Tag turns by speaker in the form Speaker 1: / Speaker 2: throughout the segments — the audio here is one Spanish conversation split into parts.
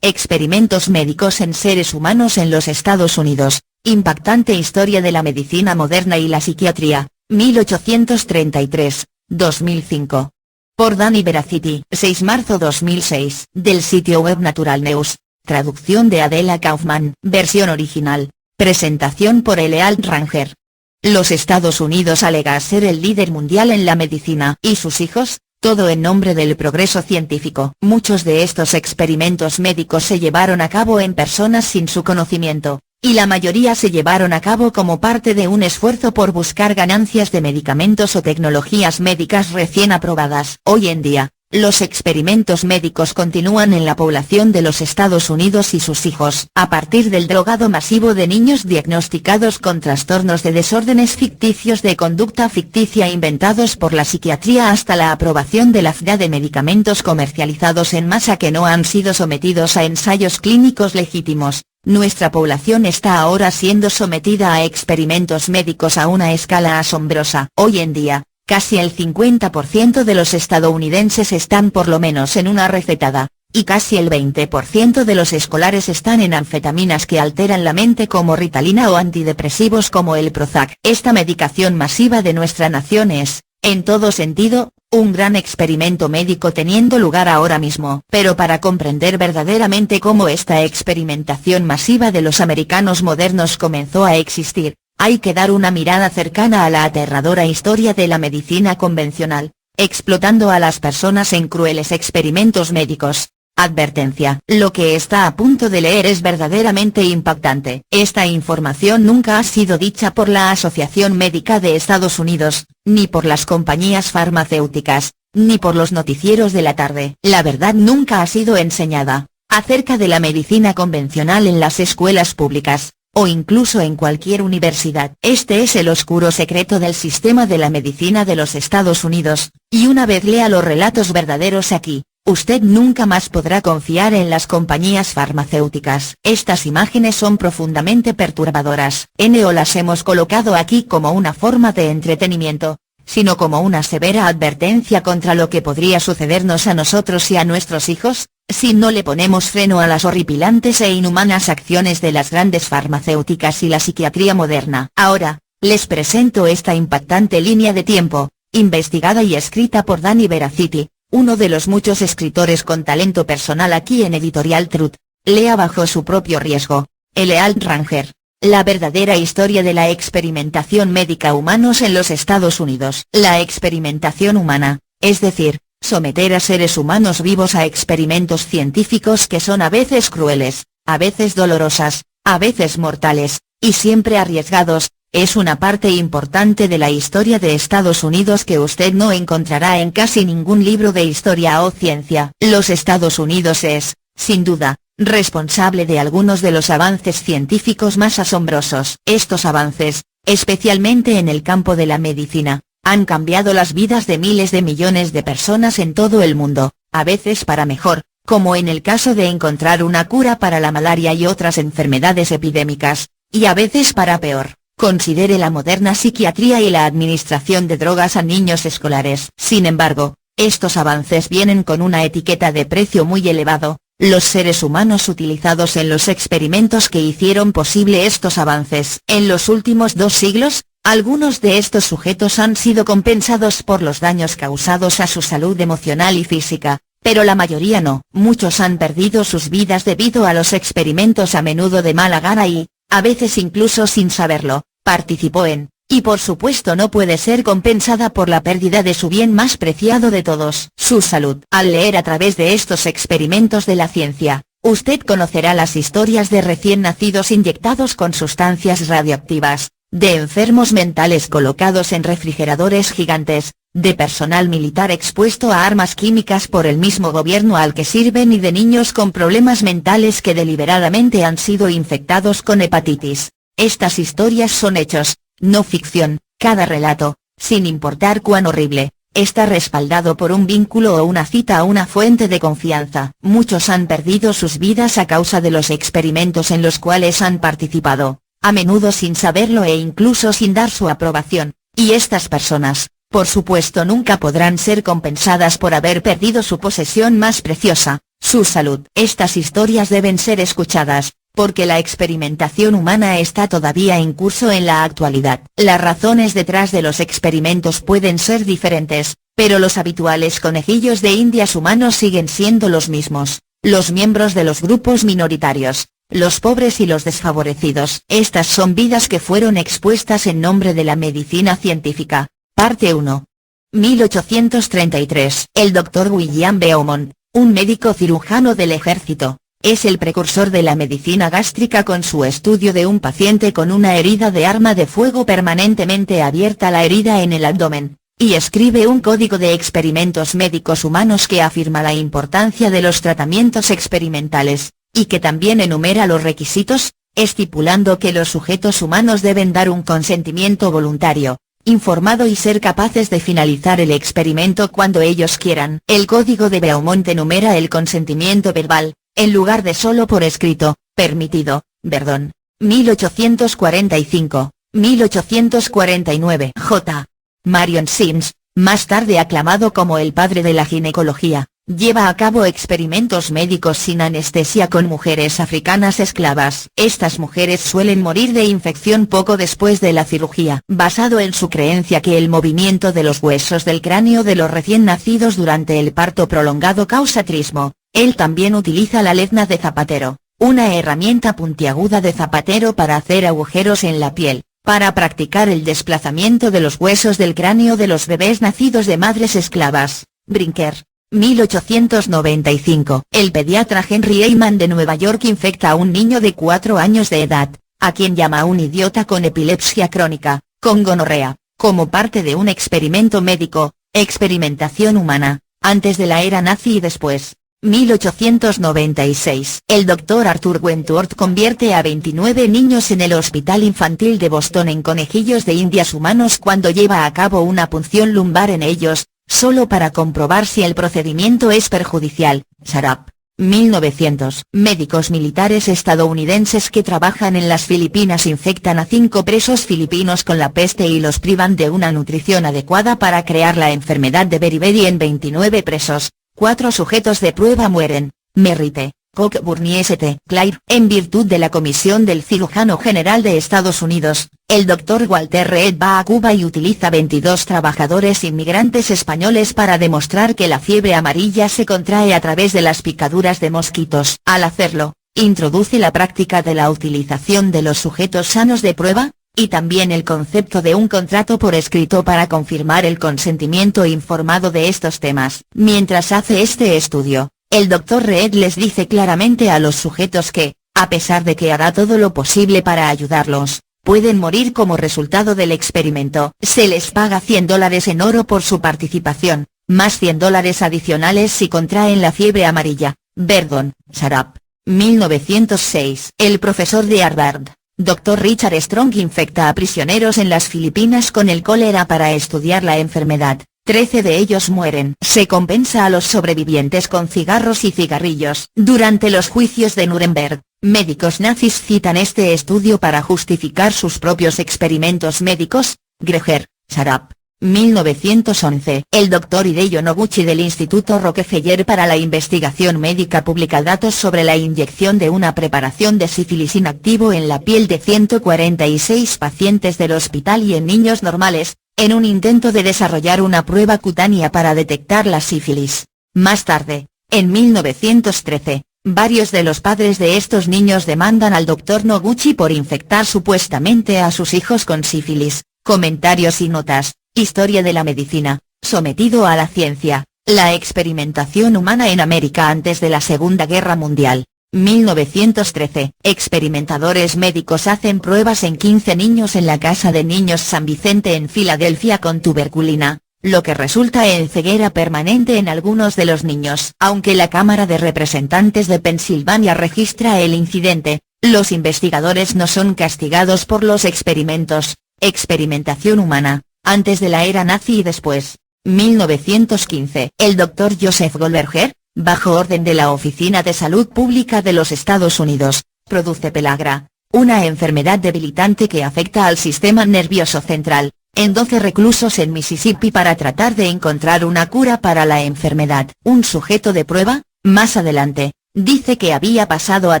Speaker 1: Experimentos médicos en seres humanos en los Estados Unidos, impactante historia de la medicina moderna y la psiquiatría, 1833-2005. Por Dani Veracity, 6 marzo 2006, del sitio web Natural News, traducción de Adela Kaufman, versión original, presentación por Elealt Ranger. Los Estados Unidos alega ser el líder mundial en la medicina y sus hijos, todo en nombre del progreso científico. Muchos de estos experimentos médicos se llevaron a cabo en personas sin su conocimiento, y la mayoría se llevaron a cabo como parte de un esfuerzo por buscar ganancias de medicamentos o tecnologías médicas recién aprobadas. Hoy en día, los experimentos médicos continúan en la población de los Estados Unidos y sus hijos. A partir del drogado masivo de niños diagnosticados con trastornos de desórdenes ficticios de conducta ficticia inventados por la psiquiatría hasta la aprobación de la FDA de medicamentos comercializados en masa que no han sido sometidos a ensayos clínicos legítimos, nuestra población está ahora siendo sometida a experimentos médicos a una escala asombrosa. Hoy en día, casi el 50% de los estadounidenses están por lo menos en una recetada, y casi el 20% de los escolares están en anfetaminas que alteran la mente como Ritalina o antidepresivos como el Prozac. Esta medicación masiva de nuestra nación es, en todo sentido, un gran experimento médico teniendo lugar ahora mismo. Pero para comprender verdaderamente cómo esta experimentación masiva de los americanos modernos comenzó a existir, hay que dar una mirada cercana a la aterradora historia de la medicina convencional, explotando a las personas en crueles experimentos médicos. Advertencia: lo que está a punto de leer es verdaderamente impactante. Esta información nunca ha sido dicha por la Asociación Médica de Estados Unidos, ni por las compañías farmacéuticas, ni por los noticieros de la tarde. La verdad nunca ha sido enseñada acerca de la medicina convencional en las escuelas públicas, o incluso en cualquier universidad. Este es el oscuro secreto del sistema de la medicina de los Estados Unidos, y una vez lea los relatos verdaderos aquí, usted nunca más podrá confiar en las compañías farmacéuticas. Estas imágenes son profundamente perturbadoras. No las hemos colocado aquí como una forma de entretenimiento, sino como una severa advertencia contra lo que podría sucedernos a nosotros y a nuestros hijos, si no le ponemos freno a las horripilantes e inhumanas acciones de las grandes farmacéuticas y la psiquiatría moderna. Ahora, les presento esta impactante línea de tiempo, investigada y escrita por Dani Veracity, uno de los muchos escritores con talento personal aquí en Editorial Truth. Lea bajo su propio riesgo. Elealt Ranger. La verdadera historia de la experimentación médica humanos en los Estados Unidos. La experimentación humana, es decir, someter a seres humanos vivos a experimentos científicos que son a veces crueles, a veces dolorosas, a veces mortales, y siempre arriesgados, es una parte importante de la historia de Estados Unidos que usted no encontrará en casi ningún libro de historia o ciencia. Los Estados Unidos es, sin duda, responsable de algunos de los avances científicos más asombrosos. Estos avances, especialmente en el campo de la medicina, han cambiado las vidas de miles de millones de personas en todo el mundo, a veces para mejor, como en el caso de encontrar una cura para la malaria y otras enfermedades epidémicas, y a veces para peor. Considere la moderna psiquiatría y la administración de drogas a niños escolares. Sin embargo, estos avances vienen con una etiqueta de precio muy elevado. Los seres humanos utilizados en los experimentos que hicieron posible estos avances. En los últimos 2 siglos, algunos de estos sujetos han sido compensados por los daños causados a su salud emocional y física, pero la mayoría no. Muchos han perdido sus vidas debido a los experimentos, a menudo de mala gana y, a veces incluso sin saberlo, participó en, y por supuesto no puede ser compensada por la pérdida de su bien más preciado de todos, su salud. Al leer a través de estos experimentos de la ciencia, usted conocerá las historias de recién nacidos inyectados con sustancias radioactivas, de enfermos mentales colocados en refrigeradores gigantes, de personal militar expuesto a armas químicas por el mismo gobierno al que sirven y de niños con problemas mentales que deliberadamente han sido infectados con hepatitis. Estas historias son hechos, no ficción. Cada relato, sin importar cuán horrible, está respaldado por un vínculo o una cita a una fuente de confianza. Muchos han perdido sus vidas a causa de los experimentos en los cuales han participado, a menudo sin saberlo e incluso sin dar su aprobación, y estas personas, por supuesto, nunca podrán ser compensadas por haber perdido su posesión más preciosa, su salud. Estas historias deben ser escuchadas, porque la experimentación humana está todavía en curso en la actualidad. Las razones detrás de los experimentos pueden ser diferentes, pero los habituales conejillos de indias humanos siguen siendo los mismos: los miembros de los grupos minoritarios, los pobres y los desfavorecidos. Estas son vidas que fueron expuestas en nombre de la medicina científica. Parte 1. 1833. El Dr. William Beaumont, un médico cirujano del ejército, es el precursor de la medicina gástrica con su estudio de un paciente con una herida de arma de fuego permanentemente abierta, la herida en el abdomen, y escribe un código de experimentos médicos humanos que afirma la importancia de los tratamientos experimentales, y que también enumera los requisitos, estipulando que los sujetos humanos deben dar un consentimiento voluntario, informado y ser capaces de finalizar el experimento cuando ellos quieran. El código de Beaumont enumera el consentimiento verbal, en lugar de solo por escrito, permitido, Verdon, 1845, 1849. J. Marion Sims, más tarde aclamado como el padre de la ginecología, lleva a cabo experimentos médicos sin anestesia con mujeres africanas esclavas. Estas mujeres suelen morir de infección poco después de la cirugía. Basado en su creencia que el movimiento de los huesos del cráneo de los recién nacidos durante el parto prolongado causa trismo, él también utiliza la lezna de zapatero, una herramienta puntiaguda de zapatero para hacer agujeros en la piel, para practicar el desplazamiento de los huesos del cráneo de los bebés nacidos de madres esclavas. Brinker, 1895. El pediatra Henry Eyman de Nueva York infecta a un niño de 4 años de edad, a quien llama un idiota con epilepsia crónica, con gonorrea, como parte de un experimento médico, experimentación humana, antes de la era nazi y después. 1896. El Dr. Arthur Wentworth convierte a 29 niños en el Hospital Infantil de Boston en conejillos de indias humanos cuando lleva a cabo una punción lumbar en ellos, solo para comprobar si el procedimiento es perjudicial. Sharap, 1900. Médicos militares estadounidenses que trabajan en las Filipinas infectan a 5 presos filipinos con la peste y los privan de una nutrición adecuada para crear la enfermedad de beriberi en 29 presos. 4 sujetos de prueba mueren. Merritt, Cockburn y St. Clair. En virtud de la comisión del cirujano general de Estados Unidos, el Dr. Walter Reed va a Cuba y utiliza 22 trabajadores inmigrantes españoles para demostrar que la fiebre amarilla se contrae a través de las picaduras de mosquitos. Al hacerlo, introduce la práctica de la utilización de los sujetos sanos de prueba, y también el concepto de un contrato por escrito para confirmar el consentimiento informado de estos temas. Mientras hace este estudio, el Dr. Reed les dice claramente a los sujetos que, a pesar de que hará todo lo posible para ayudarlos, pueden morir como resultado del experimento. Se les paga $100 en oro por su participación, más $100 adicionales si contraen la fiebre amarilla. Verdon, Sharap, 1906. El profesor de Harvard, Dr. Richard Strong infecta a prisioneros en las Filipinas con el cólera para estudiar la enfermedad. 13 de ellos mueren. Se compensa a los sobrevivientes con cigarros y cigarrillos. Durante los juicios de Nuremberg, médicos nazis citan este estudio para justificar sus propios experimentos médicos. Greger, Sharap, 1911. El Dr. Hideo Noguchi del Instituto Rockefeller para la Investigación Médica publica datos sobre la inyección de una preparación de sífilis inactivo en la piel de 146 pacientes del hospital y en niños normales, en un intento de desarrollar una prueba cutánea para detectar la sífilis. Más tarde, en 1913, varios de los padres de estos niños demandan al Dr. Noguchi por infectar supuestamente a sus hijos con sífilis. Comentarios y notas. Historia de la medicina, sometido a la ciencia, la experimentación humana en América antes de la Segunda Guerra Mundial, 1913. Experimentadores médicos hacen pruebas en 15 niños en la Casa de Niños San Vicente en Filadelfia con tuberculina, lo que resulta en ceguera permanente en algunos de los niños. Aunque la Cámara de Representantes de Pensilvania registra el incidente, los investigadores no son castigados por los experimentos. Experimentación humana, antes de la era nazi y después. 1915. El Dr. Joseph Goldberger, bajo orden de la Oficina de Salud Pública de los Estados Unidos, produce pelagra, una enfermedad debilitante que afecta al sistema nervioso central, en 12 reclusos en Mississippi para tratar de encontrar una cura para la enfermedad. Un sujeto de prueba, Más adelante, dice que había pasado a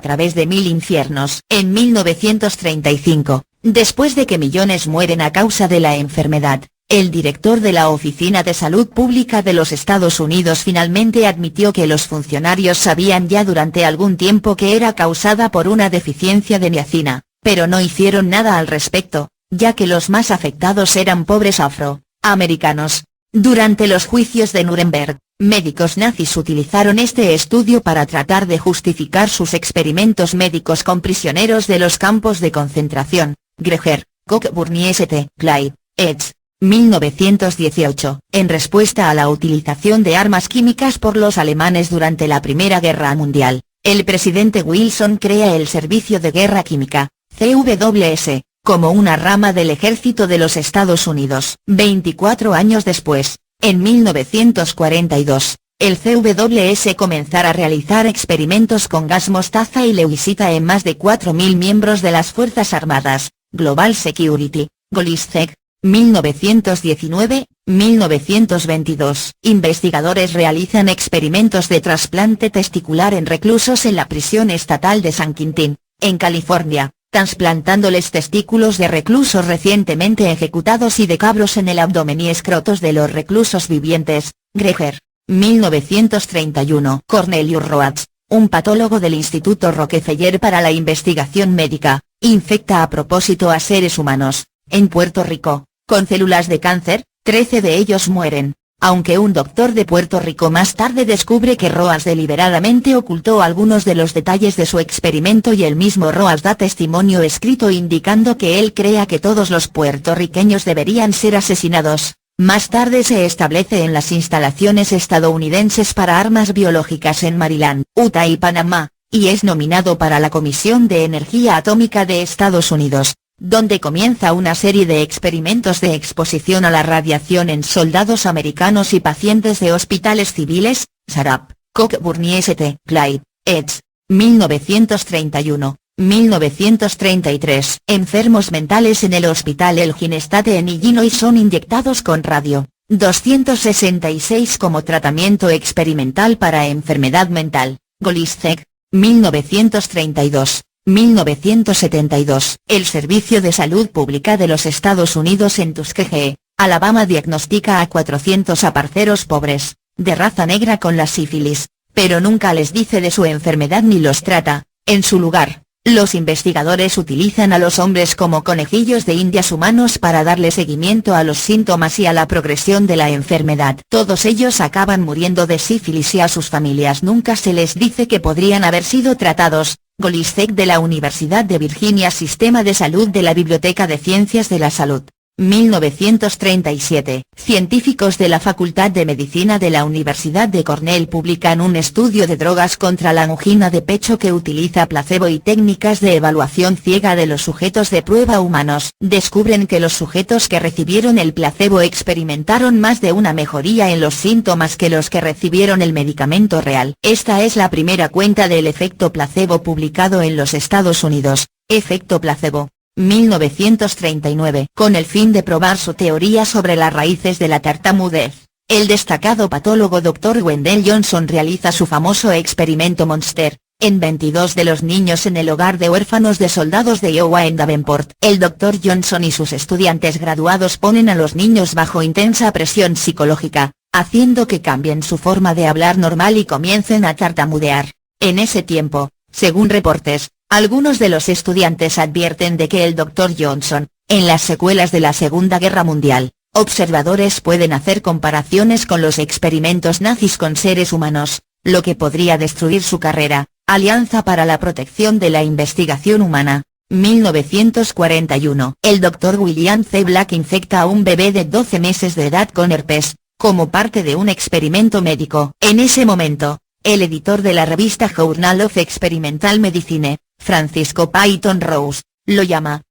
Speaker 1: través de 1000 infiernos. En 1935, después de que millones mueren a causa de la enfermedad, el director de la Oficina de Salud Pública de los Estados Unidos finalmente admitió que los funcionarios sabían ya durante algún tiempo que era causada por una deficiencia de niacina, pero no hicieron nada al respecto, ya que los más afectados eran pobres afroamericanos. Durante los juicios de Nuremberg, médicos nazis utilizaron este estudio para tratar de justificar sus experimentos médicos con prisioneros de los campos de concentración. Greger, Cockburn y St. Clyde, eds. 1918, en respuesta a la utilización de armas químicas por los alemanes durante la Primera Guerra Mundial, el presidente Wilson crea el Servicio de Guerra Química, CWS, como una rama del ejército de los Estados Unidos. 24 años después, en 1942, el CWS comenzará a realizar experimentos con gas mostaza y leucita en más de 4.000 miembros de las Fuerzas Armadas. Global Security, GOLISEC. 1919-1922. Investigadores realizan experimentos de trasplante testicular en reclusos en la prisión estatal de San Quintín, en California, trasplantándoles testículos de reclusos recientemente ejecutados y de cabros en el abdomen y escrotos de los reclusos vivientes. Greger, 1931. Cornelius Rhoads, un patólogo del Instituto Rockefeller para la Investigación Médica, infecta a propósito a seres humanos, en Puerto Rico, con células de cáncer. 13 de ellos mueren, aunque un doctor de Puerto Rico más tarde descubre que Rhoads deliberadamente ocultó algunos de los detalles de su experimento y el mismo Rhoads da testimonio escrito indicando que él crea que todos los puertorriqueños deberían ser asesinados. Más tarde se establece en las instalaciones estadounidenses para armas biológicas en Maryland, Utah y Panamá, y es nominado para la Comisión de Energía Atómica de Estados Unidos, donde comienza una serie de experimentos de exposición a la radiación en soldados americanos y pacientes de hospitales civiles. Sarap, Cockburn y St. Clyde, eds. 1931-1933. Enfermos mentales en el Hospital Elgin State en Illinois son inyectados con radio 266 como tratamiento experimental para enfermedad mental. GOLISEC, 1932. 1972. El Servicio de Salud Pública de los Estados Unidos en Tuskegee, Alabama diagnostica a 400 aparceros pobres, de raza negra con la sífilis, pero nunca les dice de su enfermedad ni los trata. En su lugar, los investigadores utilizan a los hombres como conejillos de indias humanos para darle seguimiento a los síntomas y a la progresión de la enfermedad. Todos ellos acaban muriendo de sífilis y a sus familias nunca se les dice que podrían haber sido tratados. GOLISEC de la Universidad de Virginia. Sistema de Salud de la Biblioteca de Ciencias de la Salud. 1937. Científicos de la Facultad de Medicina de la Universidad de Cornell publican un estudio de drogas contra la angina de pecho que utiliza placebo y técnicas de evaluación ciega de los sujetos de prueba humanos. Descubren que los sujetos que recibieron el placebo experimentaron más de una mejoría en los síntomas que los que recibieron el medicamento real. Esta es la primera cuenta del efecto placebo publicado en los Estados Unidos. Efecto placebo. 1939. Con el fin de probar su teoría sobre las raíces de la tartamudez, el destacado patólogo Dr. Wendell Johnson realiza su famoso experimento Monster, en 22 de los niños en el hogar de huérfanos de soldados de Iowa en Davenport. El Dr. Johnson y sus estudiantes graduados ponen a los niños bajo intensa presión psicológica, haciendo que cambien su forma de hablar normal y comiencen a tartamudear. En ese tiempo, según reportes, algunos de los estudiantes advierten de que el Dr. Johnson, en las secuelas de la Segunda Guerra Mundial, observadores pueden hacer comparaciones con los experimentos nazis con seres humanos, lo que podría destruir su carrera. Alianza para la Protección de la Investigación Humana. 1941. El Dr. William C. Black infecta a un bebé de 12 meses de edad con herpes, como parte de un experimento médico. En ese momento, el editor de la revista Journal of Experimental Medicine, Francisco Peyton Rose, lo llama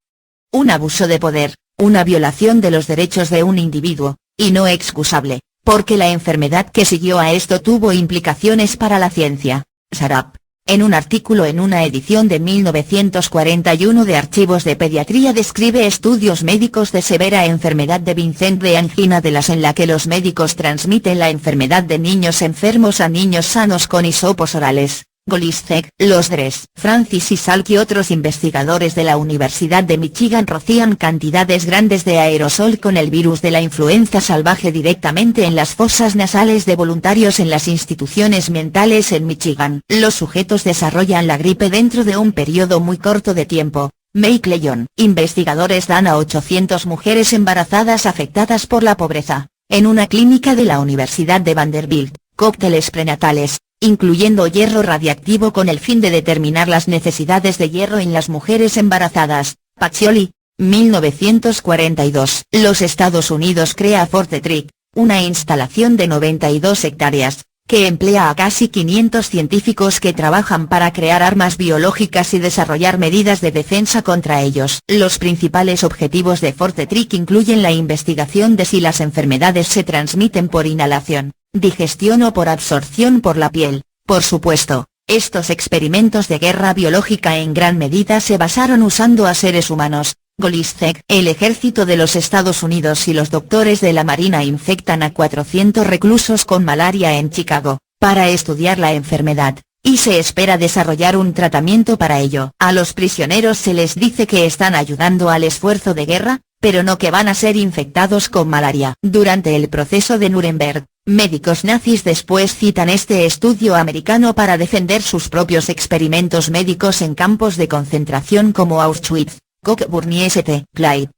Speaker 1: un abuso de poder, una violación de los derechos de un individuo, y no excusable, porque la enfermedad que siguió a esto tuvo implicaciones para la ciencia. Sarap, en un artículo en una edición de 1941 de Archivos de Pediatría describe estudios médicos de severa enfermedad de Vincent de angina de las en la que los médicos transmiten la enfermedad de niños enfermos a niños sanos con hisopos orales. Golisek, los Dres, Francis y Salk y otros investigadores de la Universidad de Michigan rocían cantidades grandes de aerosol con el virus de la influenza salvaje directamente en las fosas nasales de voluntarios en las instituciones mentales en Michigan. Los sujetos desarrollan la gripe dentro de un periodo muy corto de tiempo. Mike Leyon. Investigadores dan a 800 mujeres embarazadas afectadas por la pobreza, en una clínica de la Universidad de Vanderbilt, cócteles prenatales, incluyendo hierro radiactivo con el fin de determinar las necesidades de hierro en las mujeres embarazadas. Pacioli, 1942. Los Estados Unidos crea Forte Trick, una instalación de 92 hectáreas, que emplea a casi 500 científicos que trabajan para crear armas biológicas y desarrollar medidas de defensa contra ellos. Los principales objetivos de Forte Trick incluyen la investigación de si las enfermedades se transmiten por inhalación, digestión o por absorción por la piel. Por supuesto, estos experimentos de guerra biológica en gran medida se basaron usando a seres humanos. Golisek. El ejército de los Estados Unidos y los doctores de la Marina infectan a 400 reclusos con malaria en Chicago, para estudiar la enfermedad, y se espera desarrollar un tratamiento para ello. A los prisioneros se les dice que están ayudando al esfuerzo de guerra, pero no que van a ser infectados con malaria. Durante el proceso de Nuremberg, médicos nazis después citan este estudio americano para defender sus propios experimentos médicos en campos de concentración como Auschwitz, Cockburn y St. Clyde.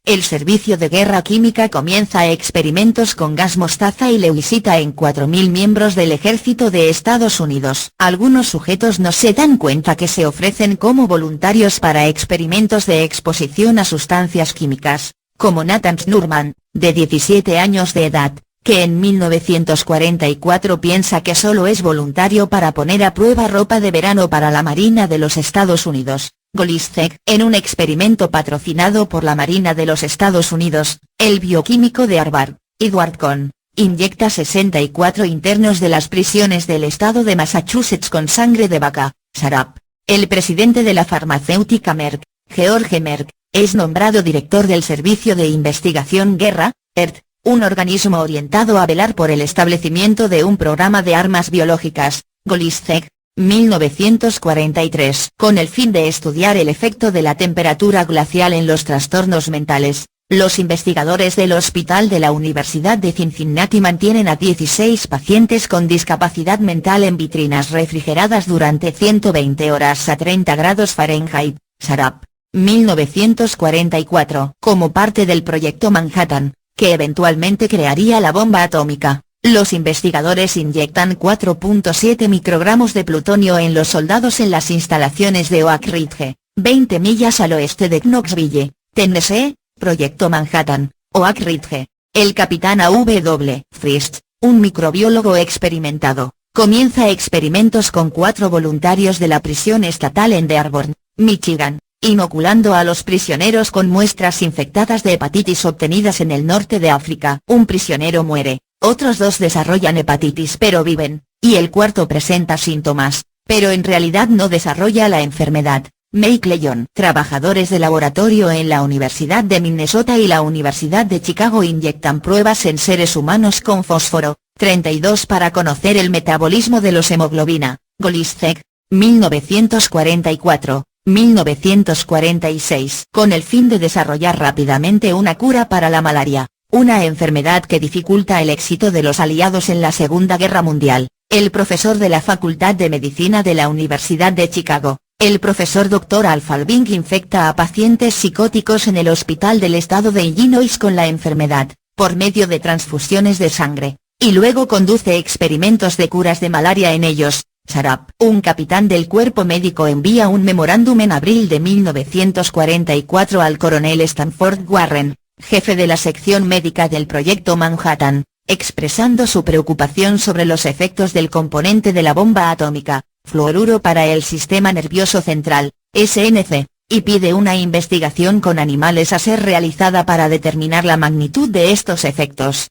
Speaker 1: El servicio de guerra química comienza experimentos con gas mostaza y leucita en 4.000 miembros del ejército de Estados Unidos. Algunos sujetos no se dan cuenta que se ofrecen como voluntarios para experimentos de exposición a sustancias químicas, como Nathan Schnurman, de 17 años de edad, que en 1944 piensa que solo es voluntario para poner a prueba ropa de verano para la Marina de los Estados Unidos. Golisek. En un experimento patrocinado por la Marina de los Estados Unidos, el bioquímico de Harvard, Edward Cohn, inyecta 64 internos de las prisiones del estado de Massachusetts con sangre de vaca, Sarap. El presidente de la farmacéutica Merck, George Merck, es nombrado director del Servicio de Investigación Guerra, ERT, un organismo orientado a velar por el establecimiento de un programa de armas biológicas. Golisek, 1943. Con el fin de estudiar el efecto de la temperatura glacial en los trastornos mentales, los investigadores del Hospital de la Universidad de Cincinnati mantienen a 16 pacientes con discapacidad mental en vitrinas refrigeradas durante 120 horas a 30 grados Fahrenheit. Sarap, 1944. Como parte del proyecto Manhattan, que eventualmente crearía la bomba atómica, los investigadores inyectan 4.7 microgramos de plutonio en los soldados en las instalaciones de Oak Ridge, 20 millas al oeste de Knoxville, Tennessee. Proyecto Manhattan, Oak Ridge. El capitán A.W. Frist, un microbiólogo experimentado, comienza experimentos con 4 voluntarios de la prisión estatal en Dearborn, Michigan, inoculando a los prisioneros con muestras infectadas de hepatitis obtenidas en el norte de África. Un prisionero muere, otros 2 desarrollan hepatitis pero viven, y el cuarto presenta síntomas, pero en realidad no desarrolla la enfermedad. Mike Leyon. Trabajadores de laboratorio en la Universidad de Minnesota y la Universidad de Chicago inyectan pruebas en seres humanos con fósforo, 32 para conocer el metabolismo de los hemoglobina. Golisek, 1944. 1946. Con el fin de desarrollar rápidamente una cura para la malaria, una enfermedad que dificulta el éxito de los aliados en la Segunda Guerra Mundial, el profesor de la Facultad de Medicina de la Universidad de Chicago, el profesor Dr. Al Falving infecta a pacientes psicóticos en el hospital del estado de Illinois con la enfermedad, por medio de transfusiones de sangre, y luego conduce experimentos de curas de malaria en ellos. Sarap. Un capitán del cuerpo médico envía un memorándum en abril de 1944 al coronel Stanford Warren, jefe de la sección médica del proyecto Manhattan, expresando su preocupación sobre los efectos del componente de la bomba atómica, fluoruro para el sistema nervioso central, SNC, y pide una investigación con animales a ser realizada para determinar la magnitud de estos efectos.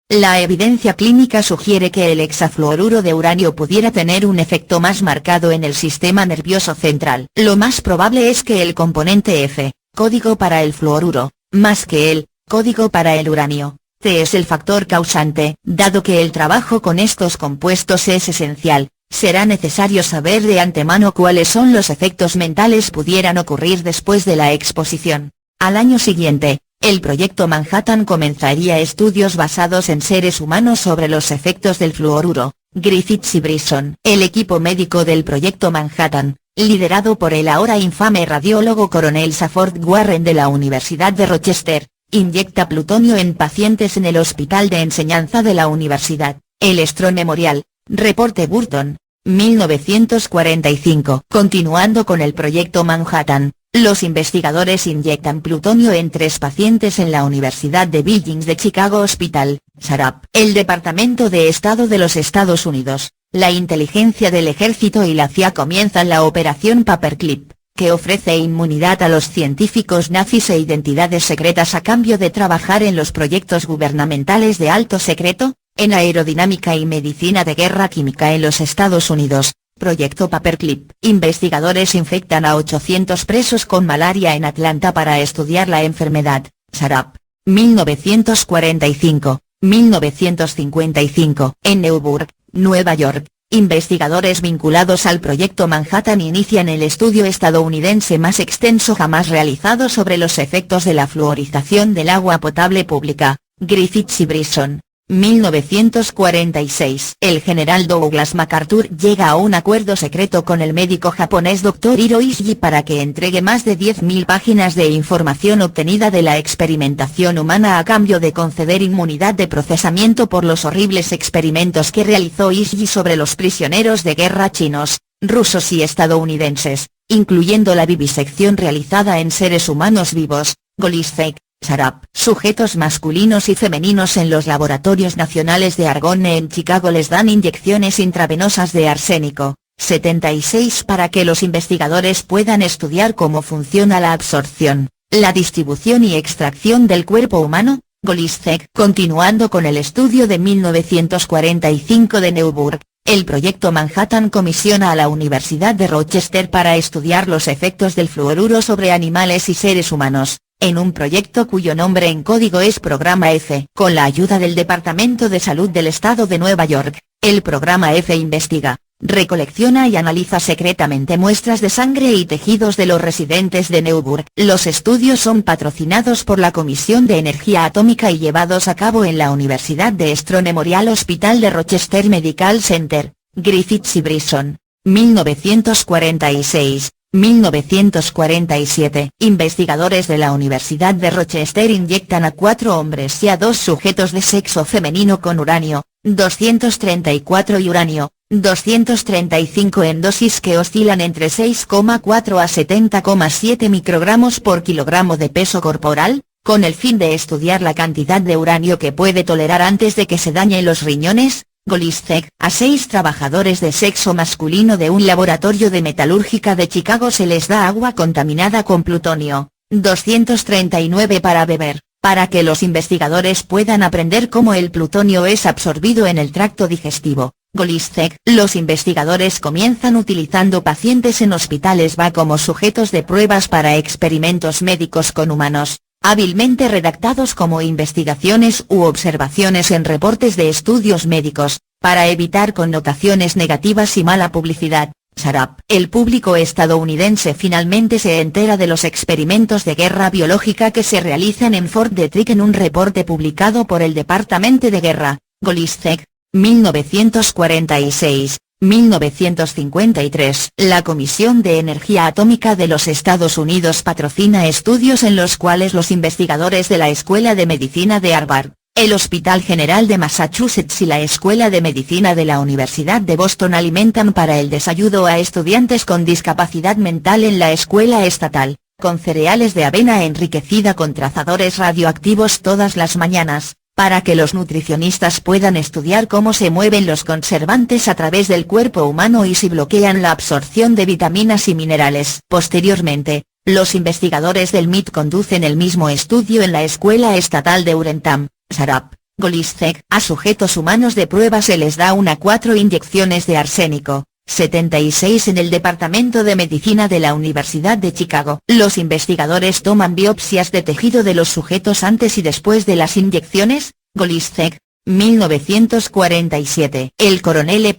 Speaker 1: La evidencia clínica sugiere que el hexafluoruro de uranio pudiera tener un efecto más marcado en el sistema nervioso central. Lo más probable es que el componente F, código para el fluoruro, más que el código para el uranio, T es el factor causante. Dado que el trabajo con estos compuestos es esencial, será necesario saber de antemano cuáles son los efectos mentales pudieran ocurrir después de la exposición. Al año siguiente, el proyecto Manhattan comenzaría estudios basados en seres humanos sobre los efectos del fluoruro. Griffiths y Brisson. El equipo médico del proyecto Manhattan, liderado por el ahora infame radiólogo coronel Safford Warren de la Universidad de Rochester, inyecta plutonio en pacientes en el hospital de enseñanza de la universidad, el Strong Memorial. Reporte Burton, 1945. Continuando con el proyecto Manhattan, los investigadores inyectan plutonio en 3 pacientes en la Universidad de Billings de Chicago Hospital, SARAP. El Departamento de Estado de los Estados Unidos, la inteligencia del ejército y la CIA comienzan la operación Paperclip, que ofrece inmunidad a los científicos nazis e identidades secretas a cambio de trabajar en los proyectos gubernamentales de alto secreto, en aerodinámica y medicina de guerra química en los Estados Unidos. Proyecto Paperclip. Investigadores infectan a 800 presos con malaria en Atlanta para estudiar la enfermedad. SARAP. 1945, 1955. En Newburgh, Nueva York, investigadores vinculados al proyecto Manhattan inician el estudio estadounidense más extenso jamás realizado sobre los efectos de la fluorización del agua potable pública. Griffiths y Brisson. 1946. El general Douglas MacArthur llega a un acuerdo secreto con el médico japonés Dr. Hiro Ishii para que entregue más de 10.000 páginas de información obtenida de la experimentación humana a cambio de conceder inmunidad de procesamiento por los horribles experimentos que realizó Ishii sobre los prisioneros de guerra chinos, rusos y estadounidenses, incluyendo la vivisección realizada en seres humanos vivos. Golisek. SARAP. Sujetos masculinos y femeninos en los laboratorios nacionales de Argonne en Chicago les dan inyecciones intravenosas de arsénico, 76 para que los investigadores puedan estudiar cómo funciona la absorción, la distribución y extracción del cuerpo humano. Golisek. Continuando con el estudio de 1945 de Newburgh, el proyecto Manhattan comisiona a la Universidad de Rochester para estudiar los efectos del fluoruro sobre animales y seres humanos, en un proyecto cuyo nombre en código es Programa F. Con la ayuda del Departamento de Salud del Estado de Nueva York, el Programa F investiga, recolecciona y analiza secretamente muestras de sangre y tejidos de los residentes de Newburgh. Los estudios son patrocinados por la Comisión de Energía Atómica y llevados a cabo en la Universidad de Strong Memorial Hospital de Rochester Medical Center. Griffiths y Brisson. 1946. 1947. Investigadores de la Universidad de Rochester inyectan a 4 hombres y a 2 sujetos de sexo femenino con uranio, 234 y uranio, 235 en dosis que oscilan entre 6,4 a 70,7 microgramos por kilogramo de peso corporal, con el fin de estudiar la cantidad de uranio que puede tolerar antes de que se dañen los riñones. Golisek. A 6 trabajadores de sexo masculino de un laboratorio de metalúrgica de Chicago se les da agua contaminada con plutonio, 239 para beber, para que los investigadores puedan aprender cómo el plutonio es absorbido en el tracto digestivo. Golisek. Los investigadores comienzan utilizando pacientes en hospitales como sujetos de pruebas para experimentos médicos con humanos, hábilmente redactados como investigaciones u observaciones en reportes de estudios médicos, para evitar connotaciones negativas y mala publicidad. SARAP. El público estadounidense finalmente se entera de los experimentos de guerra biológica que se realizan en Fort Detrick en un reporte publicado por el Departamento de Guerra. Golisek. 1946. 1953. La Comisión de Energía Atómica de los Estados Unidos patrocina estudios en los cuales los investigadores de la Escuela de Medicina de Harvard, el Hospital General de Massachusetts y la Escuela de Medicina de la Universidad de Boston alimentan para el desayuno a estudiantes con discapacidad mental en la escuela estatal, con cereales de avena enriquecida con trazadores radioactivos todas las mañanas, para que los nutricionistas puedan estudiar cómo se mueven los conservantes a través del cuerpo humano y si bloquean la absorción de vitaminas y minerales. Posteriormente, los investigadores del MIT conducen el mismo estudio en la Escuela Estatal de Urenham. SARAP. Goliszek. A sujetos humanos de prueba se les da 4 inyecciones de arsénico, 76 en el Departamento de Medicina de la Universidad de Chicago. Los investigadores toman biopsias de tejido de los sujetos antes y después de las inyecciones. Goliszek, 1947. El coronel E.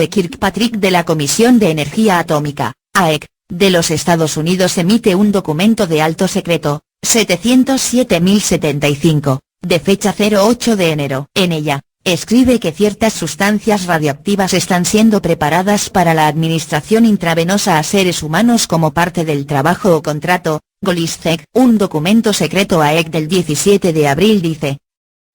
Speaker 1: Kirkpatrick de la Comisión de Energía Atómica, AEC, de los Estados Unidos emite un documento de alto secreto, 707.075, de fecha 08 de enero. En ella, escribe que ciertas sustancias radioactivas están siendo preparadas para la administración intravenosa a seres humanos como parte del trabajo o contrato. Goliszek. Un documento secreto AEC del 17 de abril dice: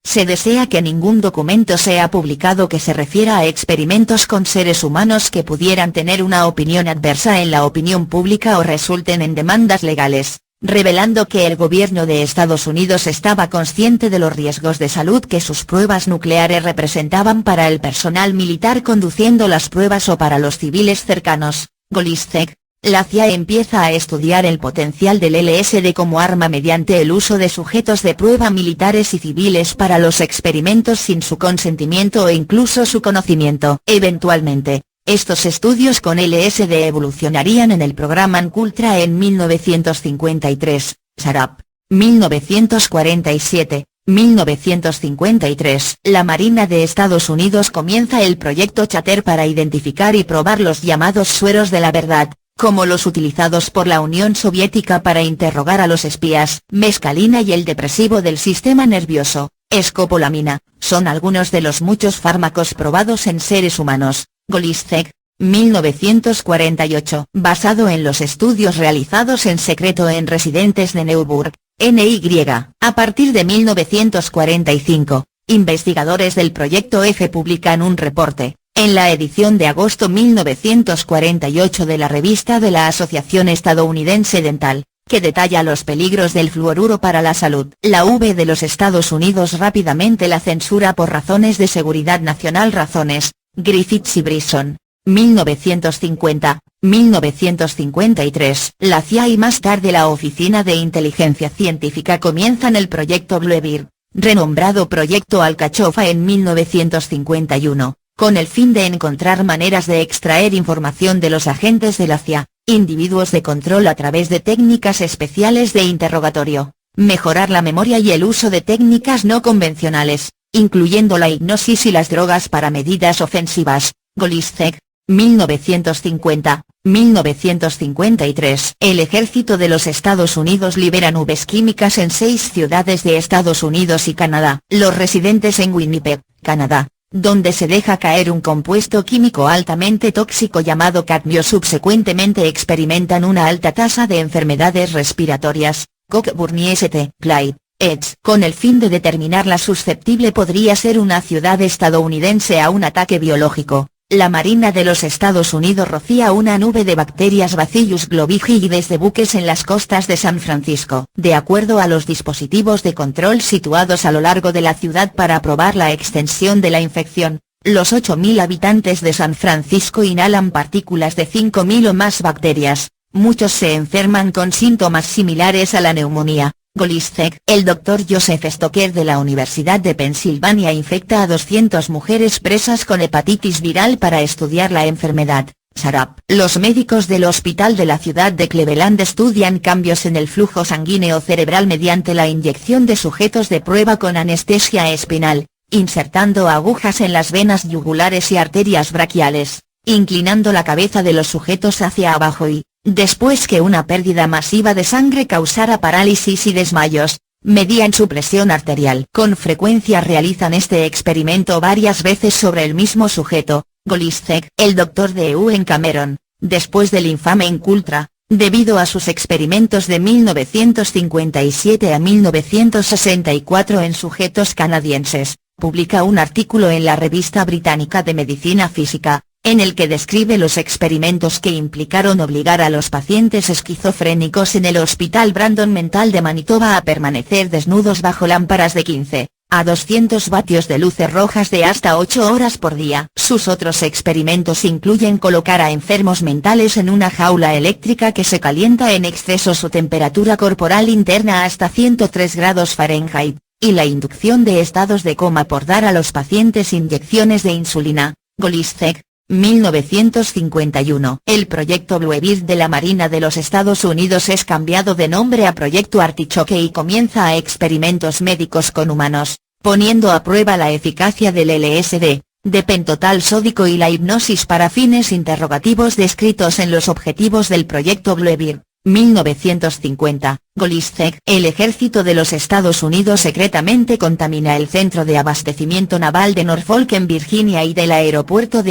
Speaker 1: se desea que ningún documento sea publicado que se refiera a experimentos con seres humanos que pudieran tener una opinión adversa en la opinión pública o resulten en demandas legales, revelando que el gobierno de Estados Unidos estaba consciente de los riesgos de salud que sus pruebas nucleares representaban para el personal militar conduciendo las pruebas o para los civiles cercanos. Goliszek. La CIA empieza a estudiar el potencial del LSD como arma mediante el uso de sujetos de prueba militares y civiles para los experimentos sin su consentimiento o incluso su conocimiento. Eventualmente, estos estudios con LSD evolucionarían en el programa Nkultra en 1953, Sarap, 1947. 1953. La Marina de Estados Unidos comienza el proyecto Chatter para identificar y probar los llamados sueros de la verdad, como los utilizados por la Unión Soviética para interrogar a los espías. Mescalina y el depresivo del sistema nervioso, escopolamina, son algunos de los muchos fármacos probados en seres humanos. Goliszek, 1948. Basado en los estudios realizados en secreto en residentes de Neuburg, NY. A partir de 1945, investigadores del Proyecto F publican un reporte, en la edición de agosto 1948 de la revista de la Asociación Estadounidense Dental, que detalla los peligros del fluoruro para la salud. La V de los Estados Unidos rápidamente la censura por razones de seguridad nacional. Razones, Griffiths y Brisson, 1950, 1953. La CIA y más tarde la Oficina de Inteligencia Científica comienzan el Proyecto Bluebeard, renombrado Proyecto Alcachofa en 1951. Con el fin de encontrar maneras de extraer información de los agentes de la CIA, individuos de control a través de técnicas especiales de interrogatorio, mejorar la memoria y el uso de técnicas no convencionales, incluyendo la hipnosis y las drogas para medidas ofensivas. Goliszek, 1950, 1953. El ejército de los Estados Unidos libera nubes químicas en 6 ciudades de Estados Unidos y Canadá. Los residentes en Winnipeg, Canadá, donde se deja caer un compuesto químico altamente tóxico llamado cadmio, subsecuentemente experimentan una alta tasa de enfermedades respiratorias. Cockburn y St. Clyde, Edge. Con el fin de determinar la susceptible podría ser una ciudad estadounidense a un ataque biológico, la Marina de los Estados Unidos rocía una nube de bacterias Bacillus globigii desde buques en las costas de San Francisco. De acuerdo a los dispositivos de control situados a lo largo de la ciudad para probar la extensión de la infección, los 8.000 habitantes de San Francisco inhalan partículas de 5.000 o más bacterias. Muchos se enferman con síntomas similares a la neumonía. Goliszek. El Dr. Joseph Stoker de la Universidad de Pensilvania infecta a 200 mujeres presas con hepatitis viral para estudiar la enfermedad. Sarap. Los médicos del hospital de la ciudad de Cleveland estudian cambios en el flujo sanguíneo cerebral mediante la inyección de sujetos de prueba con anestesia espinal, insertando agujas en las venas yugulares y arterias braquiales, inclinando la cabeza de los sujetos hacia abajo y, después que una pérdida masiva de sangre causara parálisis y desmayos, medían su presión arterial. Con frecuencia realizan este experimento varias veces sobre el mismo sujeto. Goliszek. El Dr. D. Ewen Cameron, después del infame Nkultra, debido a sus experimentos de 1957 a 1964 en sujetos canadienses, publica un artículo en la Revista Británica de Medicina Física, en el que describe los experimentos que implicaron obligar a los pacientes esquizofrénicos en el Hospital Brandon Mental de Manitoba a permanecer desnudos bajo lámparas de 15 a 200 vatios de luces rojas de hasta 8 horas por día. Sus otros experimentos incluyen colocar a enfermos mentales en una jaula eléctrica que se calienta en exceso su temperatura corporal interna hasta 103 grados Fahrenheit, y la inducción de estados de coma por dar a los pacientes inyecciones de insulina. Golisek, 1951. El proyecto Bluebird de la Marina de los Estados Unidos es cambiado de nombre a Proyecto Artichoke y comienza a experimentos médicos con humanos, poniendo a prueba la eficacia del LSD, de pentotal sódico y la hipnosis para fines interrogativos descritos en los objetivos del proyecto Bluebird. 1950, Golisek. El ejército de los Estados Unidos secretamente contamina el centro de abastecimiento naval de Norfolk en Virginia y del Aeropuerto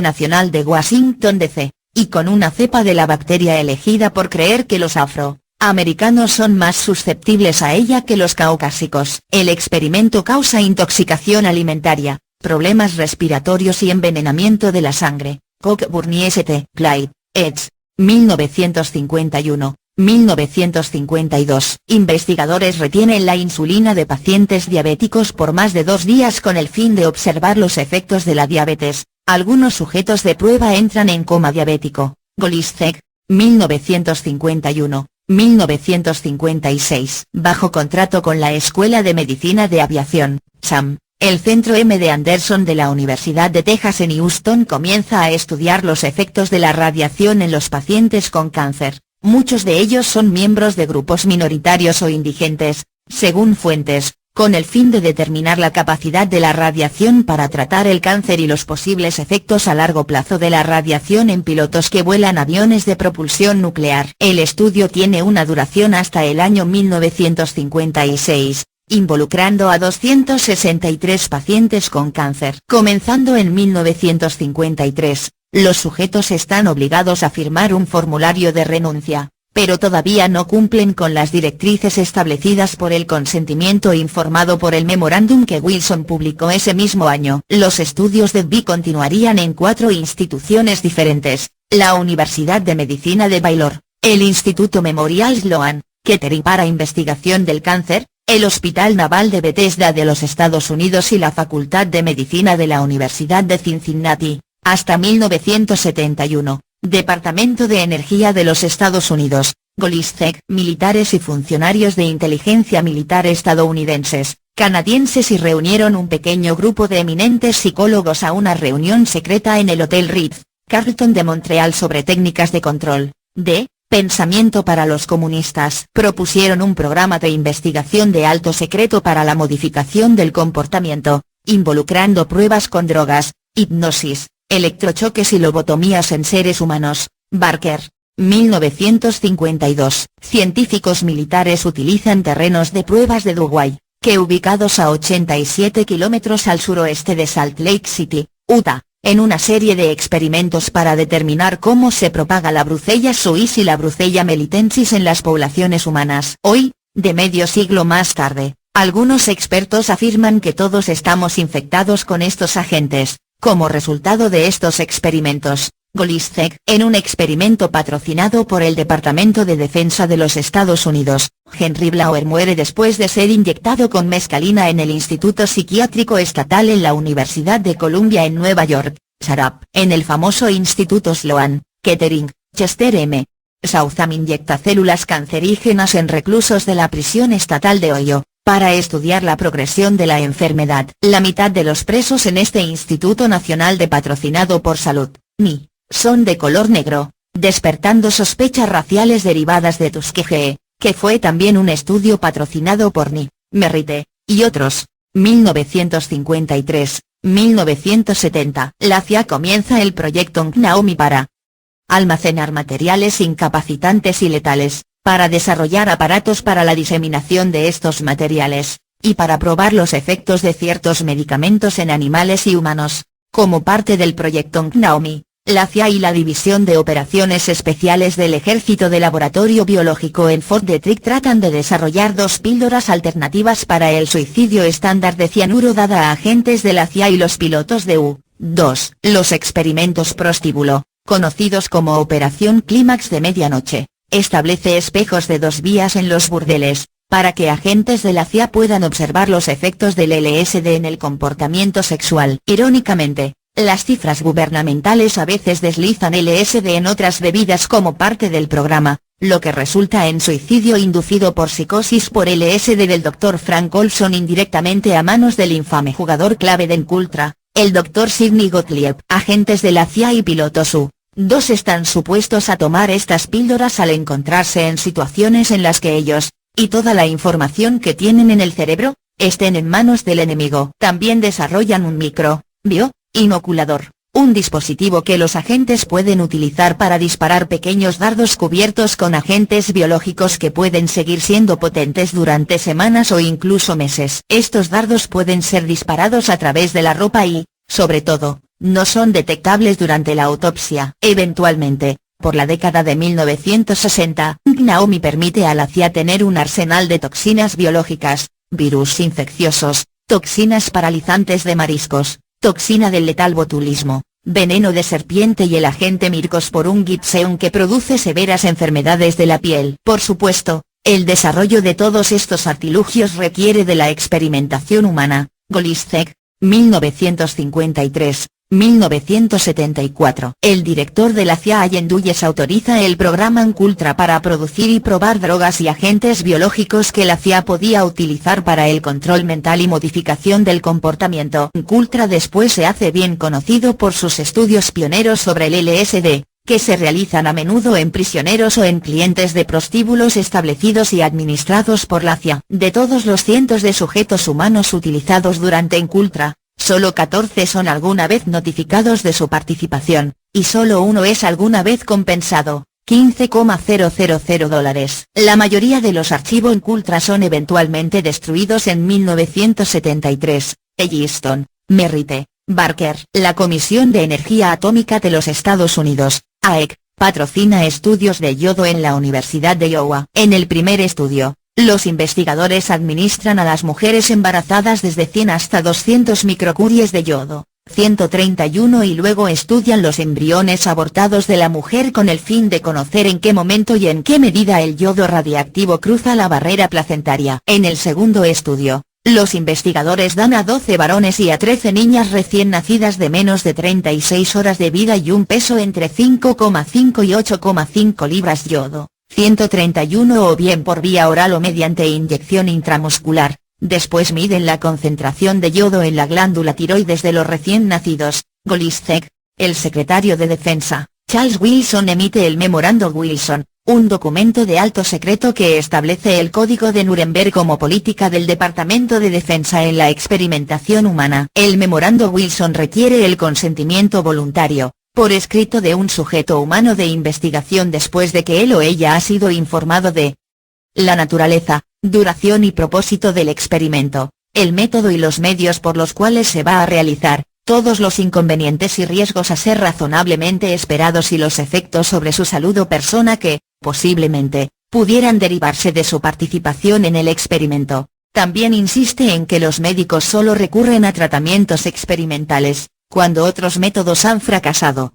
Speaker 1: Nacional de Washington D.C., y con una cepa de la bacteria elegida por creer que los afroamericanos son más susceptibles a ella que los caucásicos. El experimento causa intoxicación alimentaria, problemas respiratorios y envenenamiento de la sangre. Cockburn y St. Clyde, eds. 1951, 1952. Investigadores retienen la insulina de pacientes diabéticos por más de 2 días con el fin de observar los efectos de la diabetes. Algunos sujetos de prueba entran en coma diabético. Golisek, 1951, 1956. Bajo contrato con la Escuela de Medicina de Aviación, SAM. El Centro M.D. Anderson de la Universidad de Texas en Houston comienza a estudiar los efectos de la radiación en los pacientes con cáncer. Muchos de ellos son miembros de grupos minoritarios o indigentes, según fuentes, con el fin de determinar la capacidad de la radiación para tratar el cáncer y los posibles efectos a largo plazo de la radiación en pilotos que vuelan aviones de propulsión nuclear. El estudio tiene una duración hasta el año 1956. Involucrando a 263 pacientes con cáncer. Comenzando en 1953, los sujetos están obligados a firmar un formulario de renuncia, pero todavía no cumplen con las directrices establecidas por el consentimiento informado por el memorándum que Wilson publicó ese mismo año. Los estudios de Debye continuarían en 4 instituciones diferentes: la Universidad de Medicina de Baylor, el Instituto Memorial Sloan Kettering para investigación del cáncer, el Hospital Naval de Bethesda de los Estados Unidos y la Facultad de Medicina de la Universidad de Cincinnati. Hasta 1971, Departamento de Energía de los Estados Unidos. Golisek. Militares y funcionarios de inteligencia militar estadounidenses, canadienses y reunieron un pequeño grupo de eminentes psicólogos a una reunión secreta en el Hotel Ritz-Carlton de Montreal sobre técnicas de control, de pensamiento para los comunistas. Propusieron un programa de investigación de alto secreto para la modificación del comportamiento, involucrando pruebas con drogas, hipnosis, electrochoques y lobotomías en seres humanos. Barker, 1952. Científicos militares utilizan terrenos de pruebas de Dugway, que ubicados a 87 kilómetros al suroeste de Salt Lake City, Utah, en una serie de experimentos para determinar cómo se propaga la Brucella suis y la Brucella melitensis en las poblaciones humanas. Hoy, de medio siglo más tarde, algunos expertos afirman que todos estamos infectados con estos agentes, como resultado de estos experimentos. Golisek. En un experimento patrocinado por el Departamento de Defensa de los Estados Unidos, Henry Blauer muere después de ser inyectado con mescalina en el Instituto Psiquiátrico Estatal en la Universidad de Columbia en Nueva York, Sharp. En el famoso Instituto Sloan Kettering, Chester M. Southam inyecta células cancerígenas en reclusos de la prisión estatal de Ohio, para estudiar la progresión de la enfermedad. La mitad de los presos en este Instituto Nacional de patrocinado por Salud, NI, son de color negro, despertando sospechas raciales derivadas de Tuskegee, que fue también un estudio patrocinado por NI, Merritt, y otros. 1953, 1970. La CIA comienza el proyecto Naomi para almacenar materiales incapacitantes y letales, para desarrollar aparatos para la diseminación de estos materiales, y para probar los efectos de ciertos medicamentos en animales y humanos. Como parte del proyecto Naomi, la CIA y la División de Operaciones Especiales del Ejército de Laboratorio Biológico en Fort Detrick tratan de desarrollar 2 píldoras alternativas para el suicidio estándar de cianuro dada a agentes de la CIA y los pilotos de U-2. Los experimentos prostíbulo, conocidos como Operación Clímax de Medianoche, establece espejos de 2 vías en los burdeles, para que agentes de la CIA puedan observar los efectos del LSD en el comportamiento sexual. Irónicamente, las cifras gubernamentales a veces deslizan LSD en otras bebidas como parte del programa, lo que resulta en suicidio inducido por psicosis por LSD del Dr. Frank Olson indirectamente a manos del infame jugador clave de Encultra, el Dr. Sidney Gottlieb. Agentes de la CIA y piloto Su-2 están supuestos a tomar estas píldoras al encontrarse en situaciones en las que ellos, y toda la información que tienen en el cerebro, estén en manos del enemigo. También desarrollan un inoculador, un dispositivo que los agentes pueden utilizar para disparar pequeños dardos cubiertos con agentes biológicos que pueden seguir siendo potentes durante semanas o incluso meses. Estos dardos pueden ser disparados a través de la ropa y, sobre todo, no son detectables durante la autopsia. Eventualmente, por la década de 1960, Naomi permite a la CIA tener un arsenal de toxinas biológicas, virus infecciosos, toxinas paralizantes de mariscos, toxina del letal botulismo, veneno de serpiente y el agente Mircosporum gibseum que produce severas enfermedades de la piel. Por supuesto, el desarrollo de todos estos artilugios requiere de la experimentación humana. Golisek, 1953. 1974. El director de la CIA Allen Dulles autoriza el programa Encultra para producir y probar drogas y agentes biológicos que la CIA podía utilizar para el control mental y modificación del comportamiento. Encultra después se hace bien conocido por sus estudios pioneros sobre el LSD, que se realizan a menudo en prisioneros o en clientes de prostíbulos establecidos y administrados por la CIA. De todos los cientos de sujetos humanos utilizados durante Encultra, solo 14 son alguna vez notificados de su participación, y solo uno es alguna vez compensado, $15,000. La mayoría de los archivos Encultra son eventualmente destruidos en 1973, Elliston, Merritt, Barker. La Comisión de Energía Atómica de los Estados Unidos, AEC, patrocina estudios de yodo en la Universidad de Iowa. En el primer estudio, los investigadores administran a las mujeres embarazadas desde 100 hasta 200 microcuries de yodo, 131 y luego estudian los embriones abortados de la mujer con el fin de conocer en qué momento y en qué medida el yodo radiactivo cruza la barrera placentaria. En el segundo estudio, los investigadores dan a 12 varones y a 13 niñas recién nacidas de menos de 36 horas de vida y un peso entre 5,5 y 8,5 libras yodo, 131 o bien por vía oral o mediante inyección intramuscular. Después miden la concentración de yodo en la glándula tiroides de los recién nacidos. Golisek, el secretario de Defensa, Charles Wilson emite el Memorando Wilson, un documento de alto secreto que establece el Código de Nuremberg como política del Departamento de Defensa en la experimentación humana. El Memorando Wilson requiere el consentimiento voluntario, por escrito de un sujeto humano de investigación después de que él o ella ha sido informado de la naturaleza, duración y propósito del experimento, el método y los medios por los cuales se va a realizar, todos los inconvenientes y riesgos a ser razonablemente esperados y los efectos sobre su salud o persona que, posiblemente, pudieran derivarse de su participación en el experimento. También insiste en que los médicos solo recurren a tratamientos experimentales cuando otros métodos han fracasado.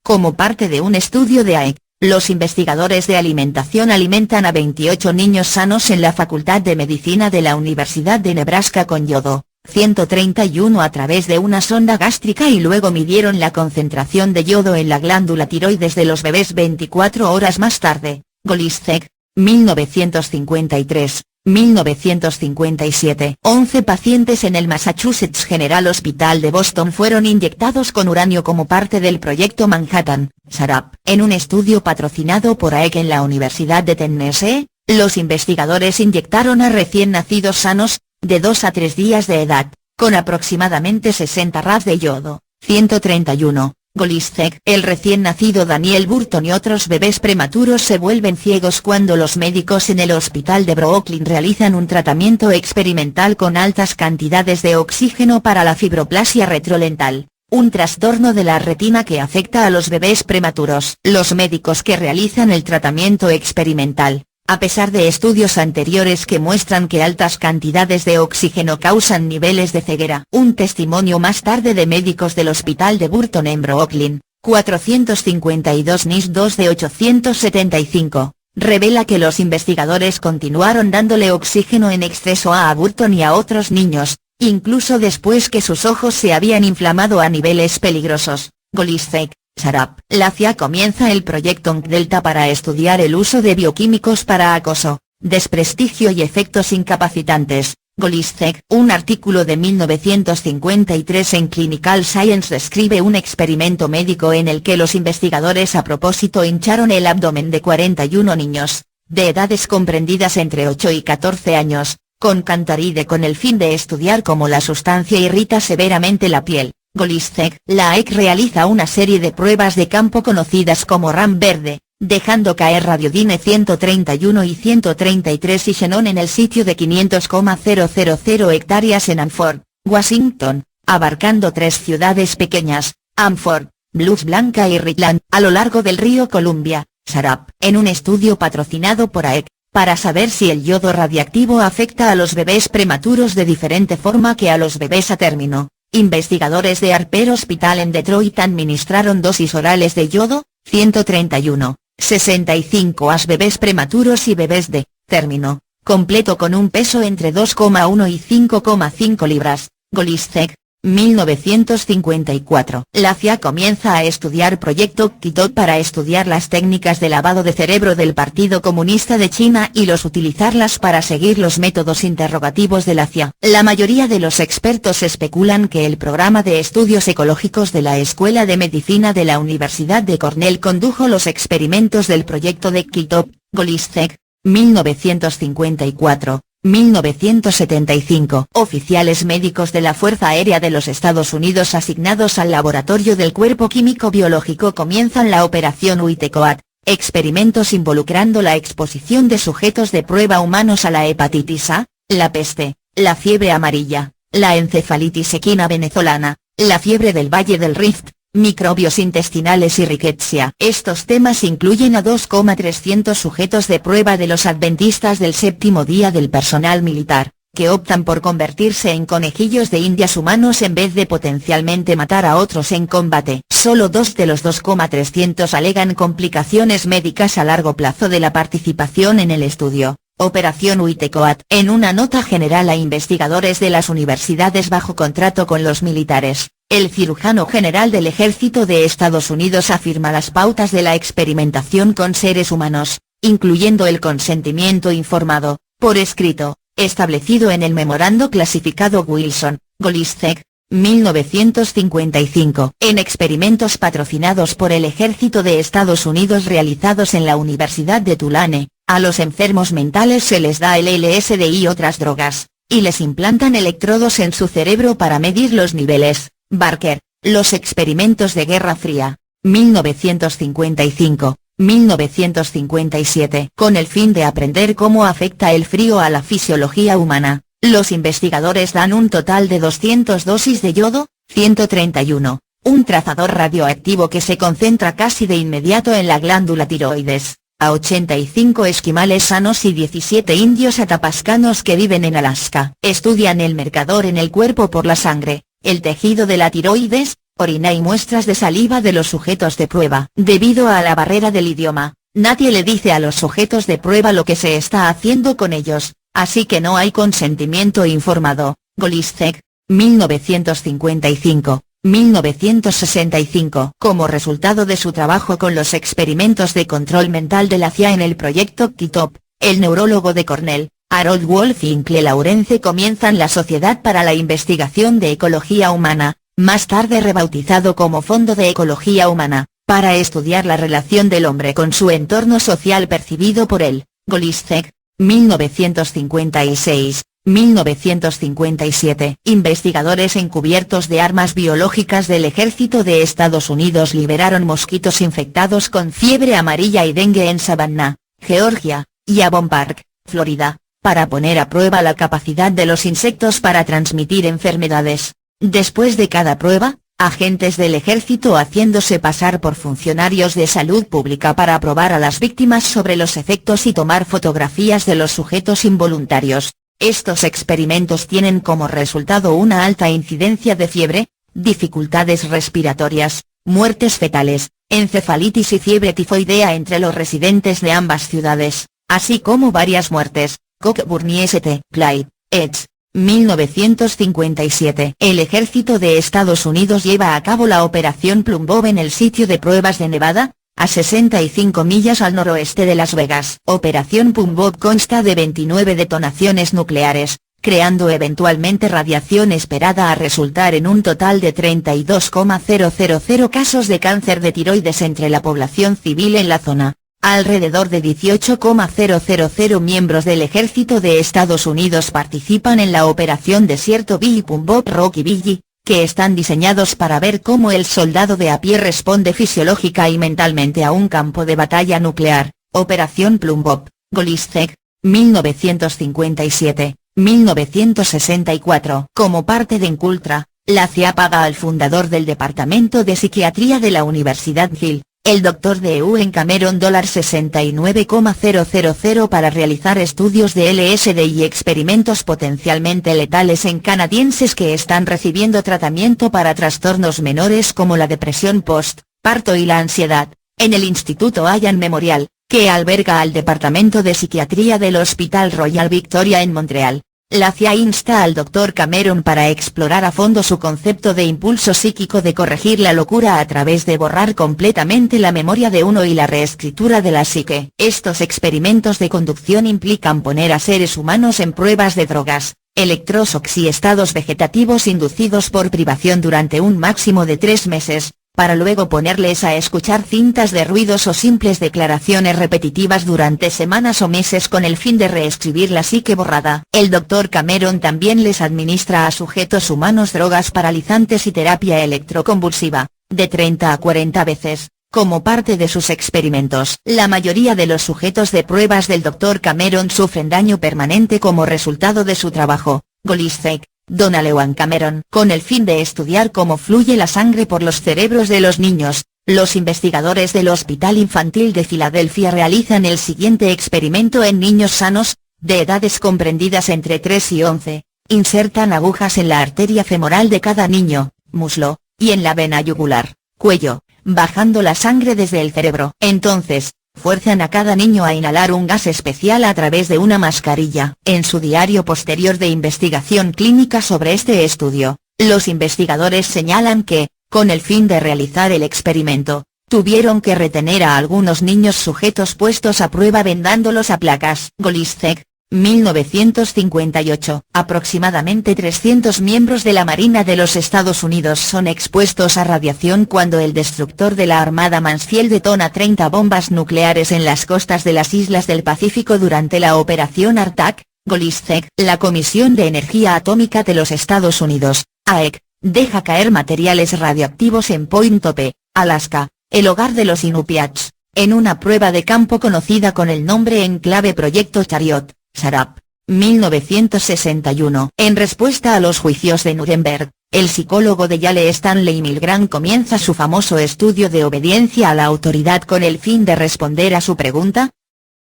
Speaker 1: Como parte de un estudio de AEC, los investigadores de alimentación alimentan a 28 niños sanos en la Facultad de Medicina de la Universidad de Nebraska con yodo, 131 a través de una sonda gástrica y luego midieron la concentración de yodo en la glándula tiroides de los bebés 24 horas más tarde. Golisek, 1953. 1957. 11 pacientes en el Massachusetts General Hospital de Boston fueron inyectados con uranio como parte del proyecto Manhattan, SARAP. En un estudio patrocinado por AEC en la Universidad de Tennessee, los investigadores inyectaron a recién nacidos sanos, de 2 a 3 días de edad, con aproximadamente 60 rad de yodo, 131. Golisek. El recién nacido Daniel Burton y otros bebés prematuros se vuelven ciegos cuando los médicos en el hospital de Brooklyn realizan un tratamiento experimental con altas cantidades de oxígeno para la fibroplasia retrolental, un trastorno de la retina que afecta a los bebés prematuros. Los médicos que realizan el tratamiento experimental, a pesar de estudios anteriores que muestran que altas cantidades de oxígeno causan niveles de ceguera. Un testimonio más tarde de médicos del hospital de Burton en Brooklyn, 452 NIS 2 de 875, revela que los investigadores continuaron dándole oxígeno en exceso a Burton y a otros niños, incluso después que sus ojos se habían inflamado a niveles peligrosos. Golisek, Sharap. La CIA comienza el proyecto Delta para estudiar el uso de bioquímicos para acoso, desprestigio y efectos incapacitantes. Golisek. Un artículo de 1953 en Clinical Science describe un experimento médico en el que los investigadores a propósito hincharon el abdomen de 41 niños, de edades comprendidas entre 8 y 14 años, con cantaride con el fin de estudiar cómo la sustancia irrita severamente la piel. Golisek. La EC realiza una serie de pruebas de campo conocidas como RAM verde, dejando caer radiodine 131 y 133 y xenón en el sitio de 500,000 hectáreas en Hanford, Washington, abarcando 3 ciudades pequeñas, Hanford, Blues Blanca y Richland, a lo largo del río Columbia. Sharap. En un estudio patrocinado por AEC, para saber si el yodo radiactivo afecta a los bebés prematuros de diferente forma que a los bebés a término, investigadores de Harper Hospital en Detroit administraron dosis orales de yodo, 131, 65 a bebés prematuros y bebés de término completo con un peso entre 2,1 y 5,5 libras. Golisek. 1954. La CIA comienza a estudiar Proyecto Kitov para estudiar las técnicas de lavado de cerebro del Partido Comunista de China y utilizarlas para seguir los métodos interrogativos de la CIA. La mayoría de los expertos especulan que el programa de estudios ecológicos de la Escuela de Medicina de la Universidad de Cornell condujo los experimentos del Proyecto de Kitov. Golisek. 1954. 1975. Oficiales médicos de la Fuerza Aérea de los Estados Unidos asignados al Laboratorio del Cuerpo Químico Biológico comienzan la Operación Uitecoat, experimentos involucrando la exposición de sujetos de prueba humanos a la hepatitis A, la peste, la fiebre amarilla, la encefalitis equina venezolana, la fiebre del Valle del Rift, microbios intestinales y rickettsia. Estos temas incluyen a 2,300 sujetos de prueba de los adventistas del séptimo día del personal militar, que optan por convertirse en conejillos de indias humanos en vez de potencialmente matar a otros en combate. Solo 2 de los 2,300 alegan complicaciones médicas a largo plazo de la participación en el estudio. Operación Uitecoat. En una nota general a investigadores de las universidades bajo contrato con los militares, el cirujano general del Ejército de Estados Unidos afirma las pautas de la experimentación con seres humanos, incluyendo el consentimiento informado, por escrito, establecido en el memorando clasificado Wilson, Golisek, 1955. En experimentos patrocinados por el Ejército de Estados Unidos realizados en la Universidad de Tulane, a los enfermos mentales se les da el LSD y otras drogas, y les implantan electrodos en su cerebro para medir los niveles. Barker. Los experimentos de Guerra Fría, 1955, 1957. Con el fin de aprender cómo afecta el frío a la fisiología humana, los investigadores dan un total de 200 dosis de yodo, 131, un trazador radioactivo que se concentra casi de inmediato en la glándula tiroides, a 85 esquimales sanos y 17 indios atapascanos que viven en Alaska. Estudian el marcador en el cuerpo por la sangre, el tejido de la tiroides, orina y muestras de saliva de los sujetos de prueba. Debido a la barrera del idioma, nadie le dice a los sujetos de prueba lo que se está haciendo con ellos, así que no hay consentimiento informado. Golisek, 1955, 1965. Como resultado de su trabajo con los experimentos de control mental de la CIA en el proyecto Kitov, el neurólogo de Cornell, Harold Wolf y Incle Laurence comienzan la Sociedad para la Investigación de Ecología Humana, más tarde rebautizado como Fondo de Ecología Humana, para estudiar la relación del hombre con su entorno social percibido por él. Golisek, 1956, 1957. Investigadores encubiertos de armas biológicas del Ejército de Estados Unidos liberaron mosquitos infectados con fiebre amarilla y dengue en Savannah, Georgia, y Avon Park, Florida, para poner a prueba la capacidad de los insectos para transmitir enfermedades. Después de cada prueba, agentes del ejército haciéndose pasar por funcionarios de salud pública para probar a las víctimas sobre los efectos y tomar fotografías de los sujetos involuntarios. Estos experimentos tienen como resultado una alta incidencia de fiebre, dificultades respiratorias, muertes fetales, encefalitis y fiebre tifoidea entre los residentes de ambas ciudades, así como varias muertes. Cockburn y St. Clyde, eds. 1957. El ejército de Estados Unidos lleva a cabo la Operación Plum Bob en el sitio de pruebas de Nevada, a 65 millas al noroeste de Las Vegas. Operación Plum Bob consta de 29 detonaciones nucleares, creando eventualmente radiación esperada a resultar en un total de 32,000 casos de cáncer de tiroides entre la población civil en la zona. Alrededor de 18,000 miembros del ejército de Estados Unidos participan en la operación Desierto Bee y Plum Bob Rocky Bee, que están diseñados para ver cómo el soldado de a pie responde fisiológica y mentalmente a un campo de batalla nuclear. Operación Plum Bob, Golizek, 1957, 1964. Como parte de Incultra, la CIA paga al fundador del Departamento de Psiquiatría de la Universidad Hill, el Dr. Ewen Cameron $69,000 para realizar estudios de LSD y experimentos potencialmente letales en canadienses que están recibiendo tratamiento para trastornos menores como la depresión post-parto y la ansiedad, en el Instituto Allan Memorial, que alberga al Departamento de Psiquiatría del Hospital Royal Victoria en Montreal. La CIA insta al Dr. Cameron para explorar a fondo su concepto de impulso psíquico de corregir la locura a través de borrar completamente la memoria de uno y la reescritura de la psique. Estos experimentos de conducción implican poner a seres humanos en pruebas de drogas, electroshocks y estados vegetativos inducidos por privación durante un máximo de 3 meses, para luego ponerles a escuchar cintas de ruidos o simples declaraciones repetitivas durante semanas o meses con el fin de reescribir la psique borrada. El Dr. Cameron también les administra a sujetos humanos drogas paralizantes y terapia electroconvulsiva, de 30 a 40 veces, como parte de sus experimentos. La mayoría de los sujetos de pruebas del Dr. Cameron sufren daño permanente como resultado de su trabajo. Golizek, Donald Ewan Cameron. Con el fin de estudiar cómo fluye la sangre por los cerebros de los niños, los investigadores del Hospital Infantil de Filadelfia realizan el siguiente experimento en niños sanos, de edades comprendidas entre 3 y 11, insertan agujas en la arteria femoral de cada niño, muslo, y en la vena yugular, cuello, bajando la sangre desde el cerebro. Entonces, fuerzan a cada niño a inhalar un gas especial a través de una mascarilla. En su diario posterior de investigación clínica sobre este estudio, los investigadores señalan que, con el fin de realizar el experimento, tuvieron que retener a algunos niños sujetos puestos a prueba vendándolos a placas. Golizek, 1958. Aproximadamente 300 miembros de la Marina de los Estados Unidos son expuestos a radiación cuando el destructor de la Armada Mansfield detona 30 bombas nucleares en las costas de las islas del Pacífico durante la Operación Arctic. Golizek. La Comisión de Energía Atómica de los Estados Unidos, AEC, deja caer materiales radioactivos en Point Hope, Alaska, el hogar de los Inupiats, en una prueba de campo conocida con el nombre en clave Proyecto Chariot. Sarap, 1961. En respuesta a los juicios de Nuremberg, el psicólogo de Yale Stanley Milgram comienza su famoso estudio de obediencia a la autoridad con el fin de responder a su pregunta.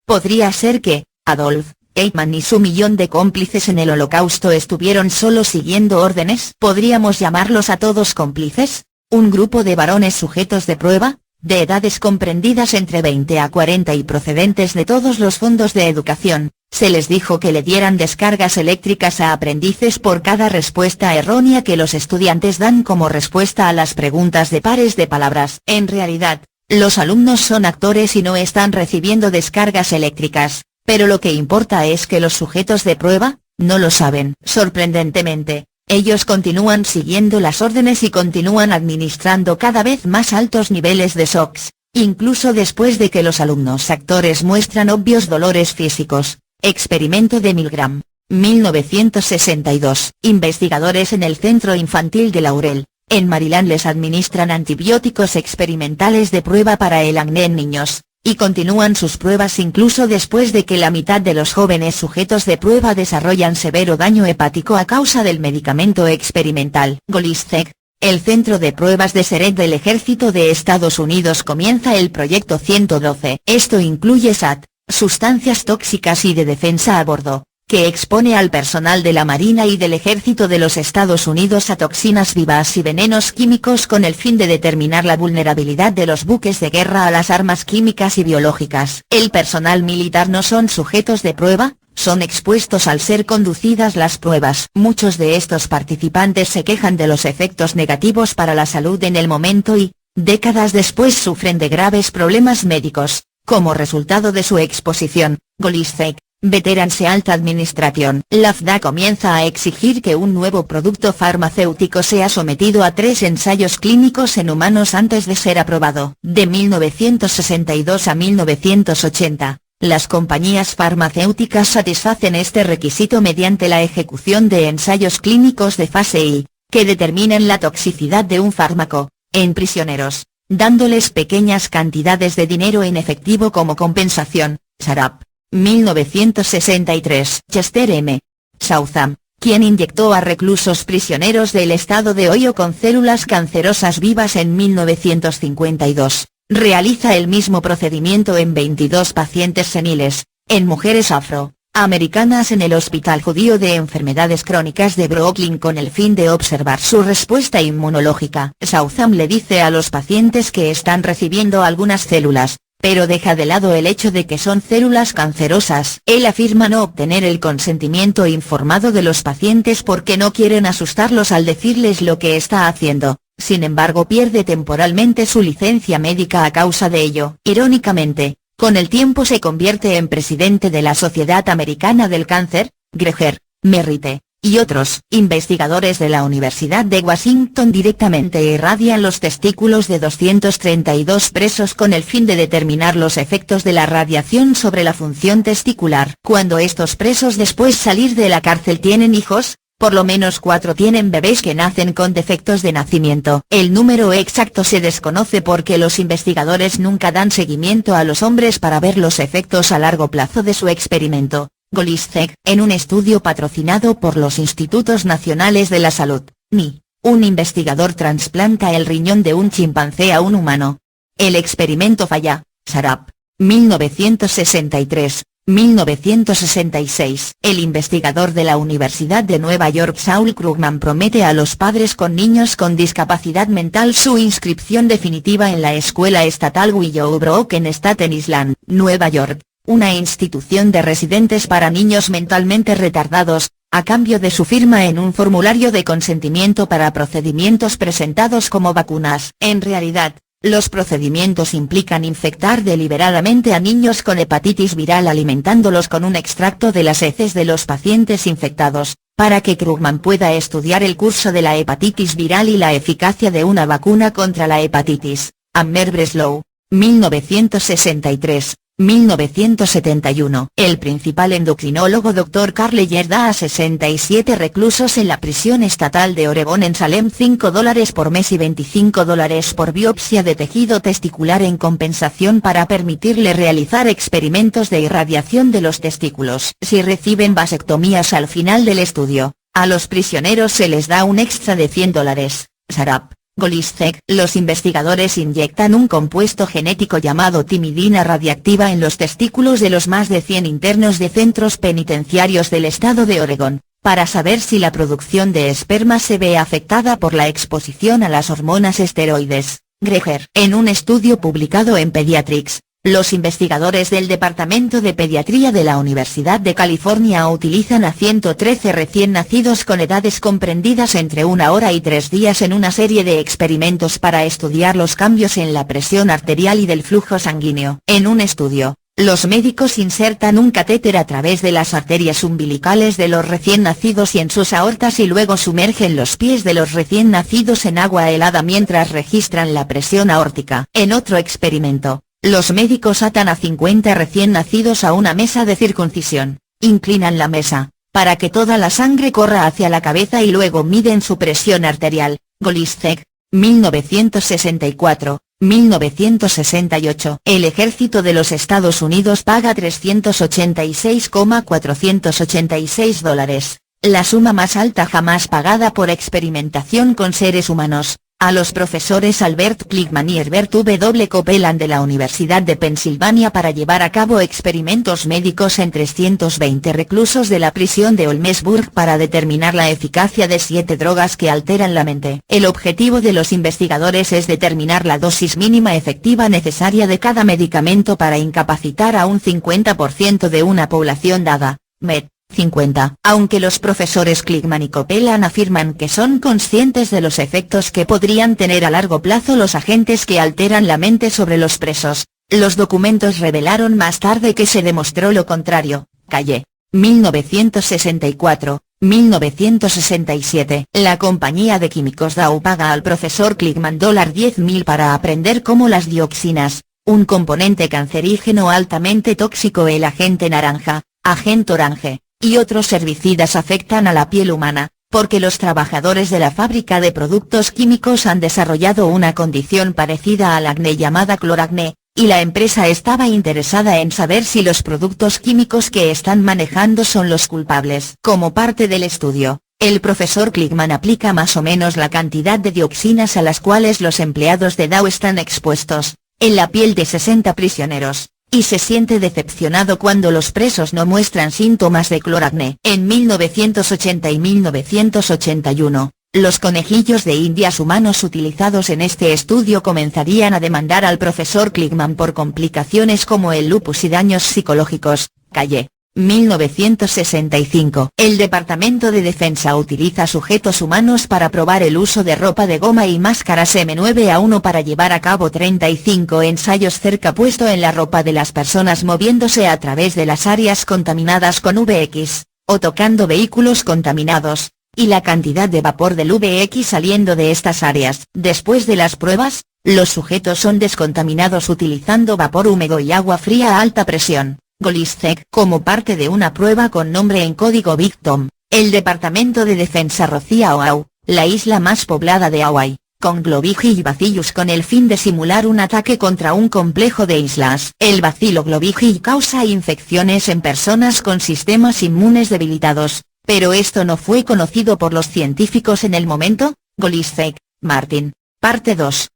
Speaker 1: ¿Podría ser que, Adolf Eichmann y su millón de cómplices en el Holocausto estuvieron solo siguiendo órdenes? ¿Podríamos llamarlos a todos cómplices? Un grupo de varones sujetos de prueba, de edades comprendidas entre 20 a 40 y procedentes de todos los fondos de educación, se les dijo que le dieran descargas eléctricas a aprendices por cada respuesta errónea que los estudiantes dan como respuesta a las preguntas de pares de palabras. En realidad, los alumnos son actores y no están recibiendo descargas eléctricas, pero lo que importa es que los sujetos de prueba, no lo saben. Sorprendentemente, ellos continúan siguiendo las órdenes y continúan administrando cada vez más altos niveles de shocks, incluso después de que los alumnos actores muestran obvios dolores físicos. Experimento de Milgram, 1962. Investigadores en el Centro Infantil de Laurel, en Maryland les administran antibióticos experimentales de prueba para el acné en niños, y continúan sus pruebas incluso después de que la mitad de los jóvenes sujetos de prueba desarrollan severo daño hepático a causa del medicamento experimental. Golizek, el Centro de Pruebas de Seret del Ejército de Estados Unidos comienza el Proyecto 112. Esto incluye SAT, sustancias tóxicas y de defensa a bordo, que expone al personal de la Marina y del Ejército de los Estados Unidos a toxinas vivas y venenos químicos con el fin de determinar la vulnerabilidad de los buques de guerra a las armas químicas y biológicas. El personal militar no son sujetos de prueba, son expuestos al ser conducidas las pruebas. Muchos de estos participantes se quejan de los efectos negativos para la salud en el momento y, décadas después sufren de graves problemas médicos, como resultado de su exposición. Golisek, Veterans Health Administration. La FDA comienza a exigir que un nuevo producto farmacéutico sea sometido a 3 ensayos clínicos en humanos antes de ser aprobado. De 1962 a 1980, las compañías farmacéuticas satisfacen este requisito mediante la ejecución de ensayos clínicos de fase I, que determinan la toxicidad de un fármaco, en prisioneros, dándoles pequeñas cantidades de dinero en efectivo como compensación. Sharap, 1963. Chester M. Southam, quien inyectó a reclusos prisioneros del estado de Ohio con células cancerosas vivas en 1952, realiza el mismo procedimiento en 22 pacientes seniles, en mujeres afroamericanas en el Hospital Judío de Enfermedades Crónicas de Brooklyn con el fin de observar su respuesta inmunológica. Southam le dice a los pacientes que están recibiendo algunas células, pero deja de lado el hecho de que son células cancerosas. Él afirma no obtener el consentimiento informado de los pacientes porque no quieren asustarlos al decirles lo que está haciendo, sin embargo pierde temporalmente su licencia médica a causa de ello. Irónicamente, con el tiempo se convierte en presidente de la Sociedad Americana del Cáncer. Greger, Merritt, y otros investigadores de la Universidad de Washington directamente irradian los testículos de 232 presos con el fin de determinar los efectos de la radiación sobre la función testicular. Cuando estos presos después salir de la cárcel tienen hijos, por lo menos 4 tienen bebés que nacen con defectos de nacimiento. El número exacto se desconoce porque los investigadores nunca dan seguimiento a los hombres para ver los efectos a largo plazo de su experimento. Golisek. En un estudio patrocinado por los Institutos Nacionales de la Salud, NI, un investigador trasplanta el riñón de un chimpancé a un humano. El experimento falla. Sharap, 1963. 1966. El investigador de la Universidad de Nueva York Saul Krugman promete a los padres con niños con discapacidad mental su inscripción definitiva en la escuela estatal Willowbrook en Staten Island, Nueva York, una institución de residentes para niños mentalmente retardados, a cambio de su firma en un formulario de consentimiento para procedimientos presentados como vacunas. En realidad, los procedimientos implican infectar deliberadamente a niños con hepatitis viral alimentándolos con un extracto de las heces de los pacientes infectados, para que Krugman pueda estudiar el curso de la hepatitis viral y la eficacia de una vacuna contra la hepatitis. Amer Breslow, 1963. 1971. El principal endocrinólogo Dr. Carl Leyer da a 67 reclusos en la prisión estatal de Oregón en Salem $5 por mes y $25 por biopsia de tejido testicular en compensación para permitirle realizar experimentos de irradiación de los testículos. Si reciben vasectomías al final del estudio, a los prisioneros se les da un extra de $100. Sharap, Golisek. Los investigadores inyectan un compuesto genético llamado timidina radiactiva en los testículos de los más de 100 internos de centros penitenciarios del estado de Oregón, para saber si la producción de esperma se ve afectada por la exposición a las hormonas esteroides. Greger. En un estudio publicado en Pediatrics, los investigadores del Departamento de Pediatría de la Universidad de California utilizan a 113 recién nacidos con edades comprendidas entre 1 hora y 3 días en una serie de experimentos para estudiar los cambios en la presión arterial y del flujo sanguíneo. En un estudio, los médicos insertan un catéter a través de las arterias umbilicales de los recién nacidos y en sus aortas y luego sumergen los pies de los recién nacidos en agua helada mientras registran la presión aórtica. En otro experimento, los médicos atan a 50 recién nacidos a una mesa de circuncisión, inclinan la mesa, para que toda la sangre corra hacia la cabeza y luego miden su presión arterial. Golisek, 1964, 1968. El ejército de los Estados Unidos paga $386,486, la suma más alta jamás pagada por experimentación con seres humanos, a los profesores Albert Kligman y Herbert W. Copeland de la Universidad de Pensilvania para llevar a cabo experimentos médicos en 320 reclusos de la prisión de Olmesburg para determinar la eficacia de 7 drogas que alteran la mente. El objetivo de los investigadores es determinar la dosis mínima efectiva necesaria de cada medicamento para incapacitar a un 50% de una población dada, Med. 50. Aunque los profesores Kligman y Copeland afirman que son conscientes de los efectos que podrían tener a largo plazo los agentes que alteran la mente sobre los presos, los documentos revelaron más tarde que se demostró lo contrario. Calle. 1964, 1967. La compañía de químicos Dow paga al profesor Kligman $10.000 para aprender cómo las dioxinas, un componente cancerígeno altamente tóxico, el agente naranja, agente orange, y otros herbicidas afectan a la piel humana, porque los trabajadores de la fábrica de productos químicos han desarrollado una condición parecida al acné llamada cloracné, y la empresa estaba interesada en saber si los productos químicos que están manejando son los culpables. Como parte del estudio, el profesor Kligman aplica más o menos la cantidad de dioxinas a las cuales los empleados de Dow están expuestos, en la piel de 60 prisioneros, y se siente decepcionado cuando los presos no muestran síntomas de cloracné. En 1980 y 1981, los conejillos de indias humanos utilizados en este estudio comenzarían a demandar al profesor Kligman por complicaciones como el lupus y daños psicológicos. Calle. 1965. El Departamento de Defensa utiliza sujetos humanos para probar el uso de ropa de goma y máscaras M9A1 para llevar a cabo 35 ensayos cerca puesto en la ropa de las personas moviéndose a través de las áreas contaminadas con VX, o tocando vehículos contaminados, y la cantidad de vapor del VX saliendo de estas áreas. Después de las pruebas, los sujetos son descontaminados utilizando vapor húmedo y agua fría a alta presión. Golizek. Como parte de una prueba con nombre en código Big Tom, el Departamento de Defensa rocía Oahu, la isla más poblada de Hawái, con Globigil bacillus con el fin de simular un ataque contra un complejo de islas. El bacilo Globigil causa infecciones en personas con sistemas inmunes debilitados, pero esto no fue conocido por los científicos en el momento. Golizek, Martin. Parte 2.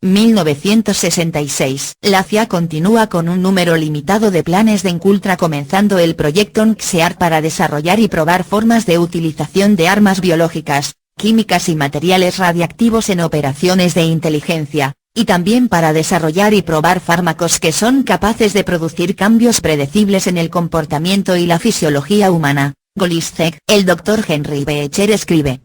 Speaker 1: 1966. La CIA continúa con un número limitado de planes de Encultra, comenzando el proyecto NXEAR para desarrollar y probar formas de utilización de armas biológicas, químicas y materiales radiactivos en operaciones de inteligencia, y también para desarrollar y probar fármacos que son capaces de producir cambios predecibles en el comportamiento y la fisiología humana. Golizek. El Dr. Henry Beecher escribe: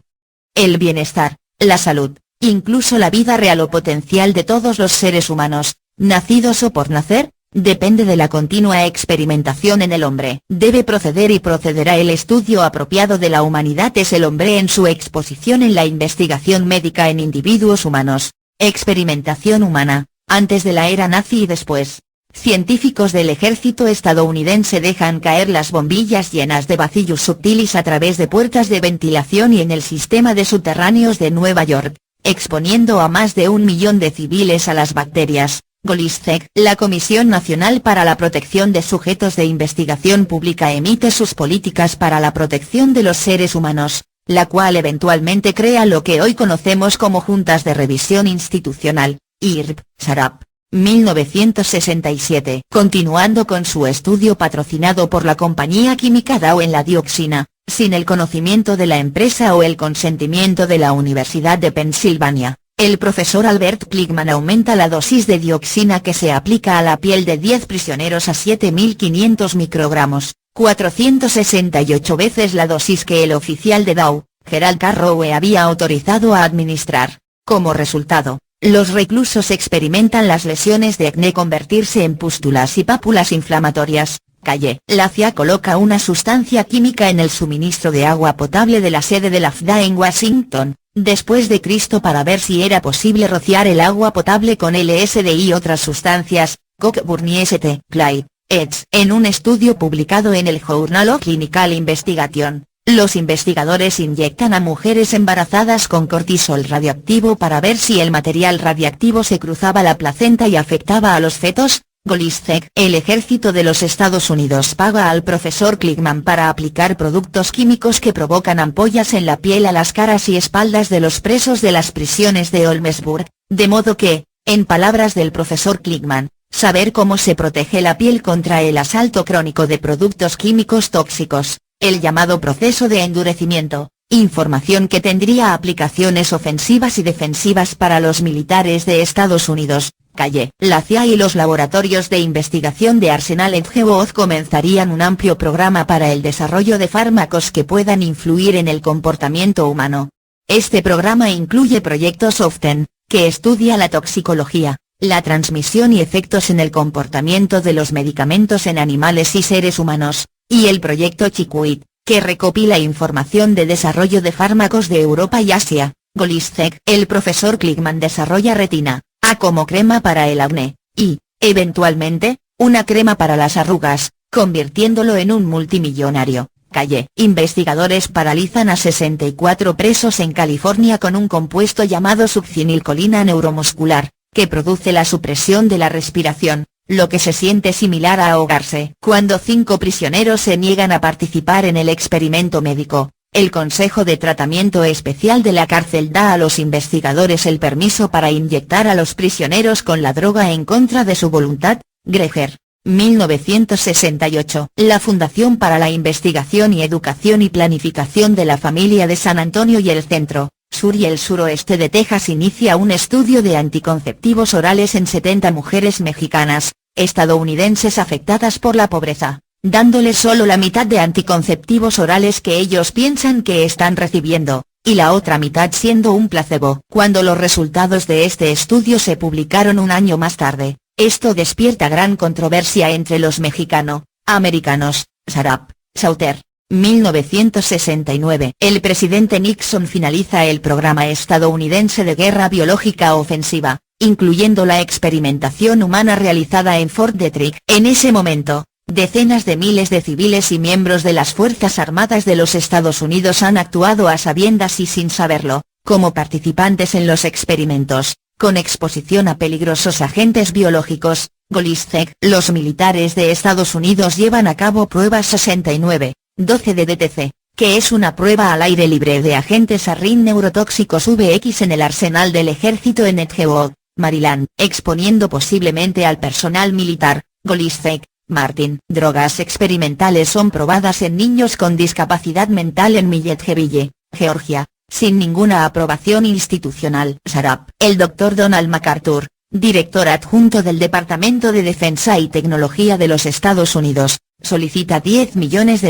Speaker 1: el bienestar, la salud, incluso la vida real o potencial de todos los seres humanos, nacidos o por nacer, depende de la continua experimentación en el hombre. Debe proceder y procederá el estudio apropiado de la humanidad es el hombre en su exposición en la investigación médica en individuos humanos. Experimentación humana, antes de la era nazi y después. Científicos del ejército estadounidense dejan caer las bombillas llenas de bacillus subtilis a través de puertas de ventilación y en el sistema de subterráneos de Nueva York, exponiendo a más de 1 millón de civiles a las bacterias. Golizek. La Comisión Nacional para la Protección de Sujetos de Investigación Pública emite sus políticas para la protección de los seres humanos, la cual eventualmente crea lo que hoy conocemos como Juntas de Revisión Institucional, IRB. Sharap. 1967. Continuando con su estudio patrocinado por la compañía química Dow en la dioxina, sin el conocimiento de la empresa o el consentimiento de la Universidad de Pensilvania, el profesor Albert Kligman aumenta la dosis de dioxina que se aplica a la piel de 10 prisioneros a 7.500 microgramos, 468 veces la dosis que el oficial de Dow, Gerald Carrowe, había autorizado a administrar. Como resultado, los reclusos experimentan las lesiones de acné convertirse en pústulas y pápulas inflamatorias. Calle. La CIA coloca una sustancia química en el suministro de agua potable de la sede de la FDA en Washington, después de Cristo, para ver si era posible rociar el agua potable con LSD y otras sustancias. Cockburn y St. Clyde, eds. En un estudio publicado en el Journal of Clinical Investigation, los investigadores inyectan a mujeres embarazadas con cortisol radioactivo para ver si el material radiactivo se cruzaba la placenta y afectaba a los fetos. Golizek. El ejército de los Estados Unidos paga al profesor Kligman para aplicar productos químicos que provocan ampollas en la piel a las caras y espaldas de los presos de las prisiones de Olmesburg, de modo que, en palabras del profesor Kligman, saber cómo se protege la piel contra el asalto crónico de productos químicos tóxicos, el llamado proceso de endurecimiento, información que tendría aplicaciones ofensivas y defensivas para los militares de Estados Unidos. Calle. La CIA y los laboratorios de investigación de Arsenal Edgeworth comenzarían un amplio programa para el desarrollo de fármacos que puedan influir en el comportamiento humano. Este programa incluye proyectos OFTEN, que estudia la toxicología, la transmisión y efectos en el comportamiento de los medicamentos en animales y seres humanos, y el proyecto Chiquit, que recopila información de desarrollo de fármacos de Europa y Asia. Golistek. El profesor Klickman desarrolla retina A como crema para el acné, y, eventualmente, una crema para las arrugas, convirtiéndolo en un multimillonario. Calle. Investigadores paralizan a 64 presos en California con un compuesto llamado succinilcolina neuromuscular, que produce la supresión de la respiración, lo que se siente similar a ahogarse. Cuando 5 prisioneros se niegan a participar en el experimento médico, el Consejo de Tratamiento Especial de la cárcel da a los investigadores el permiso para inyectar a los prisioneros con la droga en contra de su voluntad. Greger. 1968. La Fundación para la Investigación y Educación y Planificación de la Familia de San Antonio y el Centro, Sur y el Suroeste de Texas inicia un estudio de anticonceptivos orales en 70 mujeres mexicanas, estadounidenses afectadas por la pobreza, dándoles solo la mitad de anticonceptivos orales que ellos piensan que están recibiendo, y la otra mitad siendo un placebo. Cuando los resultados de este estudio se publicaron un año más tarde, esto despierta gran controversia entre los mexicano-americanos. Sarap, Sauter. 1969. El presidente Nixon finaliza el programa estadounidense de guerra biológica ofensiva, incluyendo la experimentación humana realizada en Fort Detrick. En ese momento, decenas de miles de civiles y miembros de las Fuerzas Armadas de los Estados Unidos han actuado a sabiendas y sin saberlo, como participantes en los experimentos, con exposición a peligrosos agentes biológicos. Golistek. Los militares de Estados Unidos llevan a cabo pruebas 69, 12 de DTC, que es una prueba al aire libre de agentes sarin neurotóxicos VX en el arsenal del ejército en Edgewood, Maryland, exponiendo posiblemente al personal militar. Golistek, Martin. Drogas experimentales son probadas en niños con discapacidad mental en Milletville, Georgia, sin ninguna aprobación institucional. Sarap. El Dr. Donald MacArthur, director adjunto del Departamento de Defensa y Tecnología de los Estados Unidos, solicita $10 millones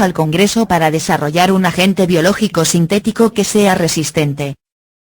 Speaker 1: al Congreso para desarrollar un agente biológico sintético que sea resistente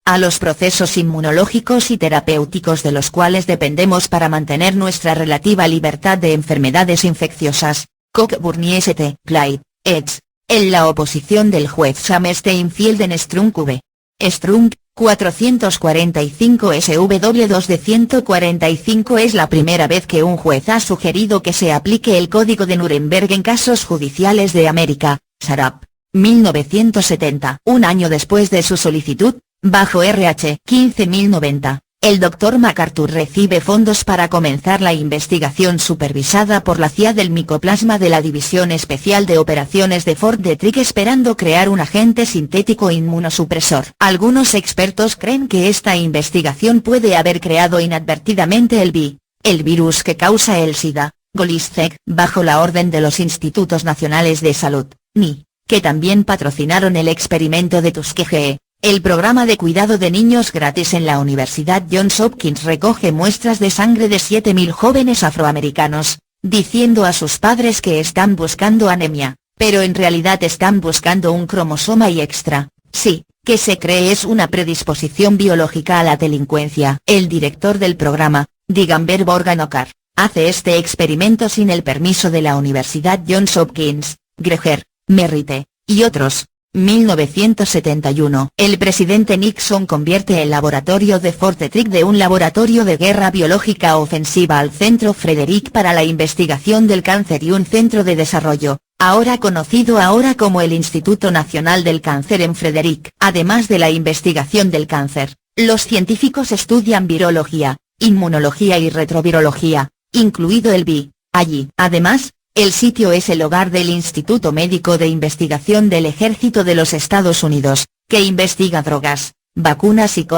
Speaker 1: a los procesos inmunológicos y terapéuticos de los cuales dependemos para mantener nuestra relativa libertad de enfermedades infecciosas. Cockburn y St. Clyde, eds. En la oposición del juez Sam Steinfeld en Strunk v. Strunk, 445 SW2 de 145. Es la primera vez que un juez ha sugerido que se aplique el Código de Nuremberg en casos judiciales de América. Sarap. 1970. Un año después de su solicitud, bajo RH 15090, el Dr. MacArthur recibe fondos para comenzar la investigación supervisada por la CIA del micoplasma de la División Especial de Operaciones de Fort Detrick, esperando crear un agente sintético inmunosupresor. Algunos expertos creen que esta investigación puede haber creado inadvertidamente el virus que causa el SIDA. Golistek. Bajo la orden de los Institutos Nacionales de Salud, NI, que también patrocinaron el experimento de Tuskegee, el programa de cuidado de niños gratis en la Universidad Johns Hopkins recoge muestras de sangre de 7.000 jóvenes afroamericanos, diciendo a sus padres que están buscando anemia, pero en realidad están buscando un cromosoma y extra, sí, que se cree es una predisposición biológica a la delincuencia. El director del programa, Digamber Borganokar, hace este experimento sin el permiso de la Universidad Johns Hopkins, Greger, Merritt, y otros. 1971. El presidente Nixon convierte el laboratorio de Fort Detrick de un laboratorio de guerra biológica ofensiva al Centro Frederick para la investigación del cáncer y un centro de desarrollo, ahora conocido como el Instituto Nacional del Cáncer en Frederick. Además de la investigación del cáncer, los científicos estudian virología, inmunología y retrovirología, incluido el VI, allí. Además, el sitio es el hogar del Instituto Médico de Investigación del Ejército de los Estados Unidos, que investiga drogas, vacunas y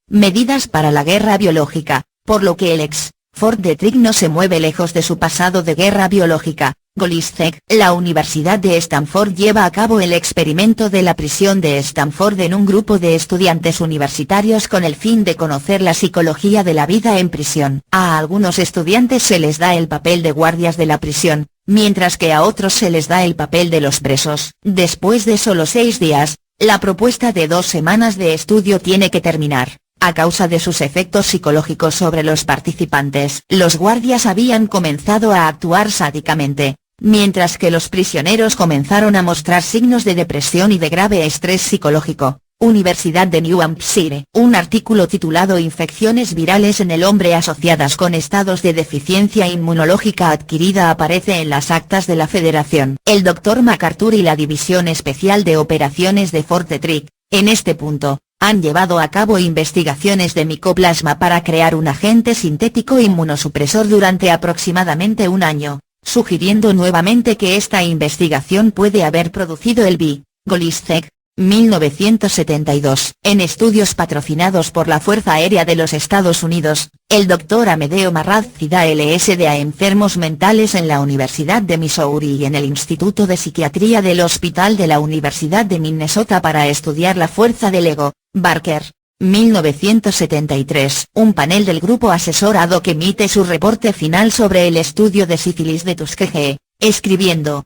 Speaker 1: medidas para la guerra biológica, por lo que el Fort Detrick no se mueve lejos de su pasado de guerra biológica. Golizek. La Universidad de Stanford lleva a cabo el experimento de la prisión de Stanford en un grupo de estudiantes universitarios con el fin de conocer la psicología de la vida en prisión. A algunos estudiantes se les da el papel de guardias de la prisión, mientras que a otros se les da el papel de los presos. Después de solo 6 días, la propuesta de 2 semanas de estudio tiene que terminar, a causa de sus efectos psicológicos sobre los participantes. Los guardias habían comenzado a actuar sádicamente, mientras que los prisioneros comenzaron a mostrar signos de depresión y de grave estrés psicológico. Universidad de New Hampshire. Un artículo titulado Infecciones virales en el hombre asociadas con estados de deficiencia inmunológica adquirida aparece en las actas de la Federación. El Dr. MacArthur y la División Especial de Operaciones de Fort Detrick, en este punto, han llevado a cabo investigaciones de micoplasma para crear un agente sintético inmunosupresor durante aproximadamente un año, sugiriendo nuevamente que esta investigación puede haber producido el B. Golizek, 1972. En estudios patrocinados por la Fuerza Aérea de los Estados Unidos, el Dr. Amedeo Marrazzi da LSD a enfermos mentales en la Universidad de Missouri y en el Instituto de Psiquiatría del Hospital de la Universidad de Minnesota para estudiar la fuerza del ego. Barker, 1973. Un panel del grupo asesorado que emite su reporte final sobre el estudio de sífilis de Tuskegee, escribiendo: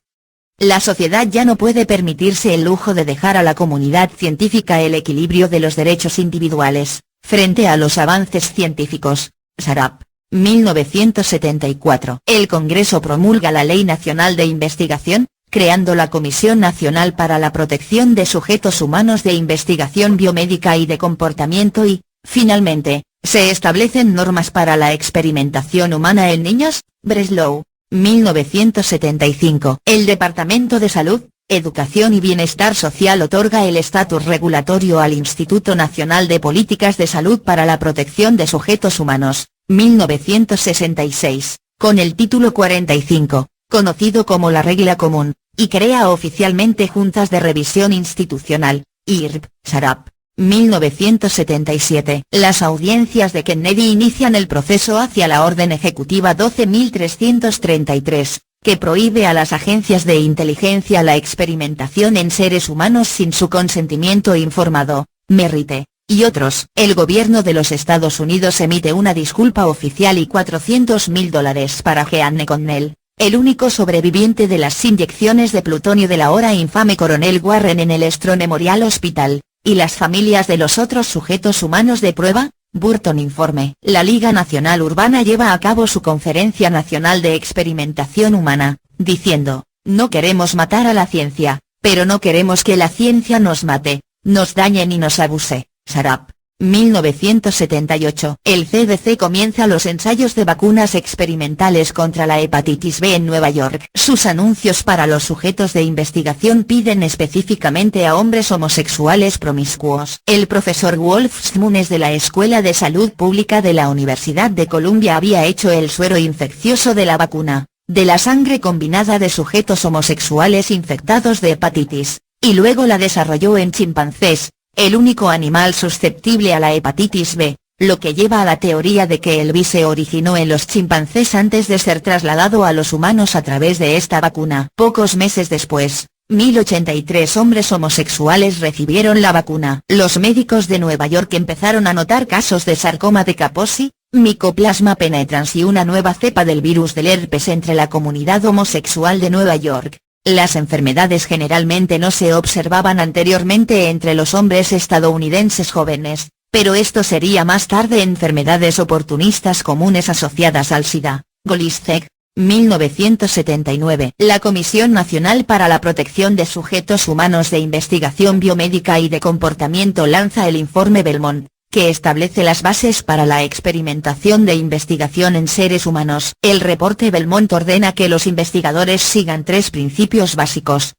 Speaker 1: la sociedad ya no puede permitirse el lujo de dejar a la comunidad científica el equilibrio de los derechos individuales, frente a los avances científicos. Sarap, 1974. El Congreso promulga la Ley Nacional de Investigación, creando la Comisión Nacional para la Protección de Sujetos Humanos de Investigación Biomédica y de Comportamiento y, finalmente, se establecen normas para la experimentación humana en niños. Breslow, 1975. El Departamento de Salud, Educación y Bienestar Social otorga el estatus regulatorio al Instituto Nacional de Políticas de Salud para la Protección de Sujetos Humanos, 1966, con el título 45, conocido como la Regla Común, y crea oficialmente juntas de revisión institucional. IRB. Sarap, 1977. Las audiencias de Kennedy inician el proceso hacia la Orden Ejecutiva 12.333, que prohíbe a las agencias de inteligencia la experimentación en seres humanos sin su consentimiento informado. Merritt, y otros. El gobierno de los Estados Unidos emite una disculpa oficial y $400.000 para Jeanne Connell, el único sobreviviente de las inyecciones de plutonio de la ahora infame Coronel Warren en el Strong Memorial Hospital, y las familias de los otros sujetos humanos de prueba. Burton informe. La Liga Nacional Urbana lleva a cabo su Conferencia Nacional de Experimentación Humana, diciendo: no queremos matar a la ciencia, pero no queremos que la ciencia nos mate, nos dañe ni nos abuse. Sarap, 1978. El CDC comienza los ensayos de vacunas experimentales contra la hepatitis B en Nueva York. Sus anuncios para los sujetos de investigación piden específicamente a hombres homosexuales promiscuos. El profesor Wolf Smunes de la Escuela de Salud Pública de la Universidad de Columbia había hecho el suero infeccioso de la vacuna, de la sangre combinada de sujetos homosexuales infectados de hepatitis, y luego la desarrolló en chimpancés, el único animal susceptible a la hepatitis B, lo que lleva a la teoría de que el virus se originó en los chimpancés antes de ser trasladado a los humanos a través de esta vacuna. Pocos meses después, 1083 hombres homosexuales recibieron la vacuna. Los médicos de Nueva York empezaron a notar casos de sarcoma de Kaposi, Mycoplasma penetrans y una nueva cepa del virus del herpes entre la comunidad homosexual de Nueva York. Las enfermedades generalmente no se observaban anteriormente entre los hombres estadounidenses jóvenes, pero esto sería más tarde enfermedades oportunistas comunes asociadas al SIDA. Golizek, 1979. La Comisión Nacional para la Protección de Sujetos Humanos de Investigación Biomédica y de Comportamiento lanza el informe Belmont, que establece las bases para la experimentación de investigación en seres humanos. El reporte Belmont ordena que los investigadores sigan 3 principios básicos.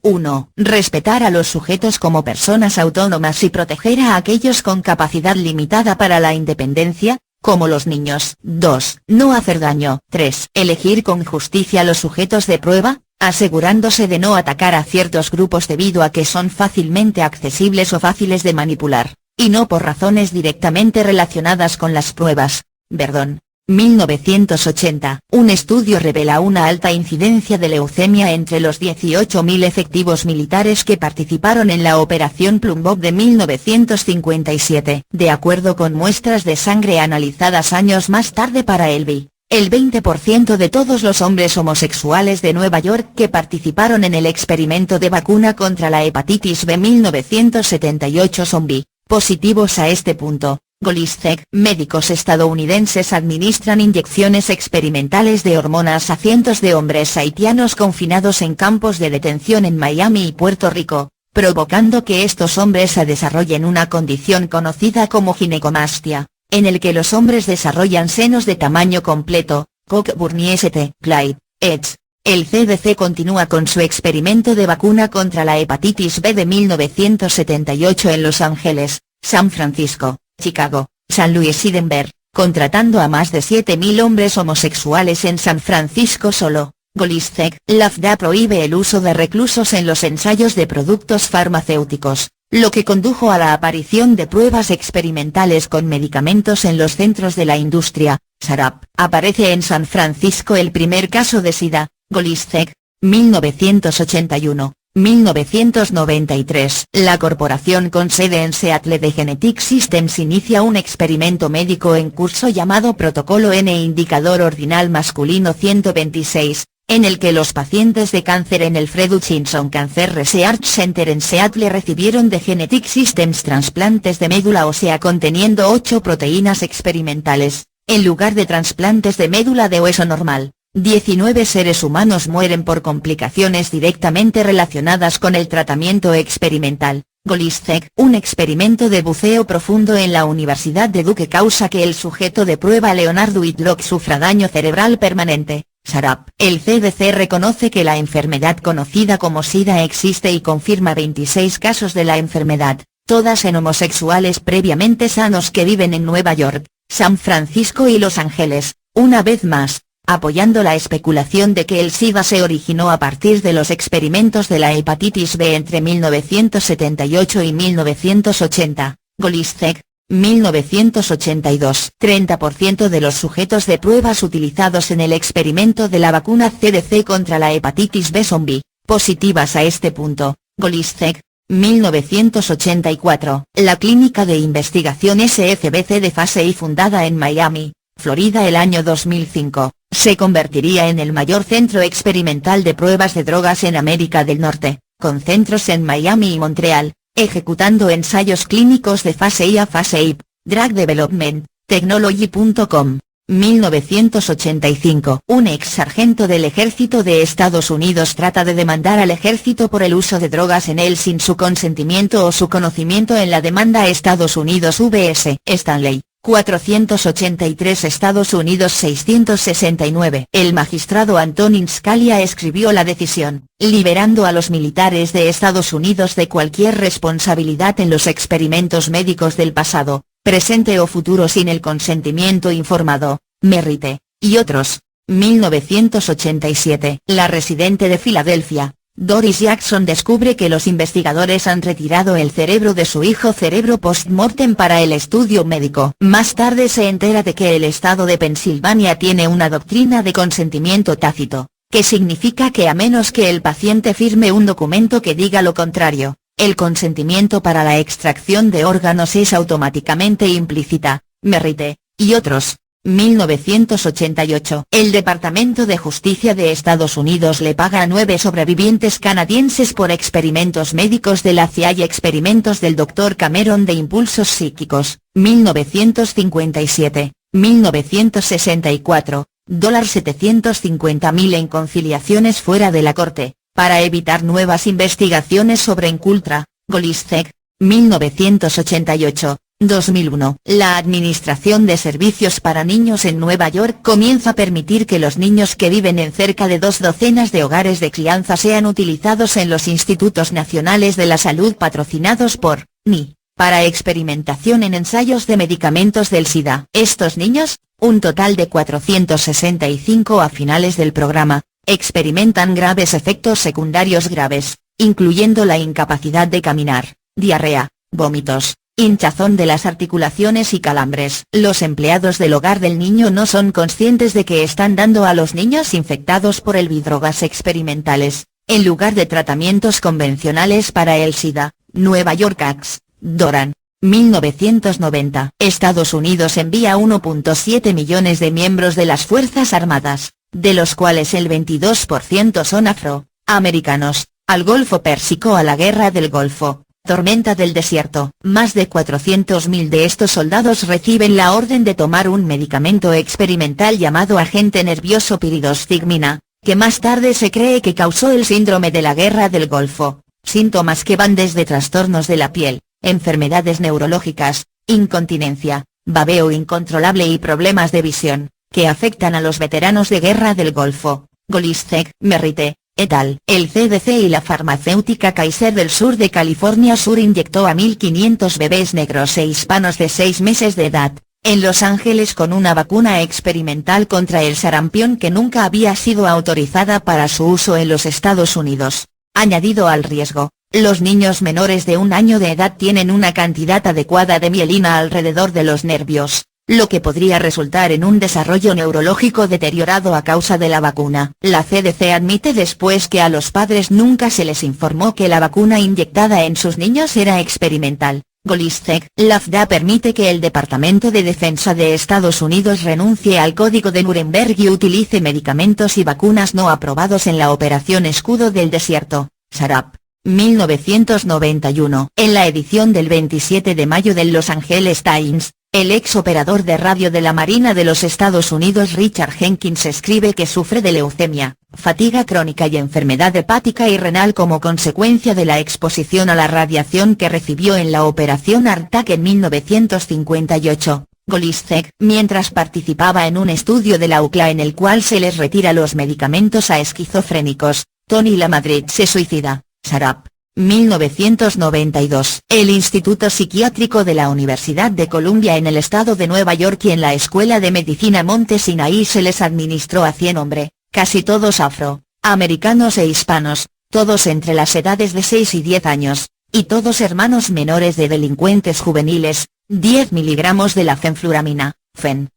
Speaker 1: 1. Respetar a los sujetos como personas autónomas y proteger a aquellos con capacidad limitada para la independencia, como los niños. 2. No hacer daño. 3. Elegir con justicia los sujetos de prueba, asegurándose de no atacar a ciertos grupos debido a que son fácilmente accesibles o fáciles de manipular, y no por razones directamente relacionadas con las pruebas. Verdon, 1980. Un estudio revela una alta incidencia de leucemia entre los 18.000 efectivos militares que participaron en la Operación Plumbob de 1957. De acuerdo con muestras de sangre analizadas años más tarde para el BI, el 20% de todos los hombres homosexuales de Nueva York que participaron en el experimento de vacuna contra la hepatitis B 1978 son BI positivos a este punto. Golisek. Médicos estadounidenses administran inyecciones experimentales de hormonas a cientos de hombres haitianos confinados en campos de detención en Miami y Puerto Rico, provocando que estos hombres desarrollen una condición conocida como ginecomastia, en el que los hombres desarrollan senos de tamaño completo. Cockburn St. Clyde, eds. El CDC continúa con su experimento de vacuna contra la hepatitis B de 1978 en Los Ángeles, San Francisco, Chicago, San Luis y Denver, contratando a más de 7.000 hombres homosexuales en San Francisco solo. Golisek. La FDA prohíbe el uso de reclusos en los ensayos de productos farmacéuticos, lo que condujo a la aparición de pruebas experimentales con medicamentos en los centros de la industria. Sarap. Aparece en San Francisco el primer caso de SIDA. Golisek. 1981. 1993. La corporación con sede en Seattle de Genetic Systems inicia un experimento médico en curso llamado Protocolo N indicador ordinal masculino 126, en el que los pacientes de cáncer en el Fred Hutchinson Cancer Research Center en Seattle recibieron de Genetic Systems trasplantes de médula ósea conteniendo 8 proteínas experimentales, en lugar de trasplantes de médula de hueso normal. 19 seres humanos mueren por complicaciones directamente relacionadas con el tratamiento experimental. Golisek. Un experimento de buceo profundo en la Universidad de Duke causa que el sujeto de prueba Leonard Whitlock sufra daño cerebral permanente. Sarap. El CDC reconoce que la enfermedad conocida como SIDA existe y confirma 26 casos de la enfermedad, todas en homosexuales previamente sanos que viven en Nueva York, San Francisco y Los Ángeles. Una vez más, apoyando la especulación de que el SIDA se originó a partir de los experimentos de la hepatitis B entre 1978 y 1980, Golisek. 1982. 30% de los sujetos de pruebas utilizados en el experimento de la vacuna CDC contra la hepatitis B son BI positivas a este punto. Golisek. 1984. La clínica de investigación SFBC de fase I fundada en Miami, Florida el año 2005, se convertiría en el mayor centro experimental de pruebas de drogas en América del Norte, con centros en Miami y Montreal, ejecutando ensayos clínicos de fase I a fase I. Drug Development, Technology.com. 1985. Un ex sargento del ejército de Estados Unidos trata de demandar al ejército por el uso de drogas en él sin su consentimiento o su conocimiento en la demanda. Estados Unidos vs. Stanley. 483 Estados Unidos 669. El magistrado Antonin Scalia escribió la decisión, liberando a los militares de Estados Unidos de cualquier responsabilidad en los experimentos médicos del pasado, presente o futuro sin el consentimiento informado, Merritt, y otros. 1987. La residente de Filadelfia, Doris Jackson descubre que los investigadores han retirado el cerebro de su hijo cerebro post-mortem para el estudio médico. Más tarde se entera de que el estado de Pensilvania tiene una doctrina de consentimiento tácito, que significa que a menos que el paciente firme un documento que diga lo contrario, el consentimiento para la extracción de órganos es automáticamente implícita. Merritt, y otros. 1988. El Departamento de Justicia de Estados Unidos le paga a 9 sobrevivientes canadienses por experimentos médicos de la CIA y experimentos del Dr. Cameron de impulsos psíquicos. 1957. 1964. $750.000 en conciliaciones fuera de la corte, para evitar nuevas investigaciones sobre Encultra. Golisek. 1988. 2001. La Administración de Servicios para Niños en Nueva York comienza a permitir que los niños que viven en cerca de 2 docenas de hogares de crianza sean utilizados en los Institutos Nacionales de la Salud patrocinados por NI, para experimentación en ensayos de medicamentos del SIDA. Estos niños, un total de 465 a finales del programa, experimentan graves efectos secundarios graves, incluyendo la incapacidad de caminar, diarrea, vómitos, hinchazón de las articulaciones y calambres. Los empleados del hogar del niño no son conscientes de que están dando a los niños infectados por el vidrogas experimentales, en lugar de tratamientos convencionales para el SIDA. Nueva York Ax, Doran. 1990. Estados Unidos envía 1.7 millones de miembros de las Fuerzas Armadas, de los cuales el 22% son afroamericanos, al Golfo Pérsico a la Guerra del Golfo. Tormenta del desierto. Más de 400.000 de estos soldados reciben la orden de tomar un medicamento experimental llamado agente nervioso piridostigmina, que más tarde se cree que causó el síndrome de la Guerra del Golfo. Síntomas que van desde trastornos de la piel, enfermedades neurológicas, incontinencia, babeo incontrolable y problemas de visión, que afectan a los veteranos de Guerra del Golfo. Golizek, Merritt, et al. El CDC y la farmacéutica Kaiser del sur de California Sur inyectó a 1.500 bebés negros e hispanos de 6 meses de edad, en Los Ángeles con una vacuna experimental contra el sarampión que nunca había sido autorizada para su uso en los Estados Unidos. Añadido al riesgo, los niños menores de 1 año de edad tienen una cantidad adecuada de mielina alrededor de los nervios, lo que podría resultar en un desarrollo neurológico deteriorado a causa de la vacuna. La CDC admite después que a los padres nunca se les informó que la vacuna inyectada en sus niños era experimental. Golizek, la FDA permite que el Departamento de Defensa de Estados Unidos renuncie al Código de Nuremberg y utilice medicamentos y vacunas no aprobados en la Operación Escudo del Desierto. Sharap. 1991. En la edición del 27 de mayo del Los Angeles Times, el ex operador de radio de la Marina de los Estados Unidos Richard Jenkins escribe que sufre de leucemia, fatiga crónica y enfermedad hepática y renal como consecuencia de la exposición a la radiación que recibió en la Operación Arctic en 1958. Golizek, mientras participaba en un estudio de la UCLA en el cual se les retira los medicamentos a esquizofrénicos, Tony LaMadrid se suicida. Sharap. 1992. El Instituto Psiquiátrico de la Universidad de Columbia en el estado de Nueva York y en la Escuela de Medicina Monte Sinaí se les administró a 100 hombres, casi todos afroamericanos e hispanos, todos entre las edades de 6 y 10 años, y todos hermanos menores de delincuentes juveniles, 10 miligramos de la fenfluramina, fen,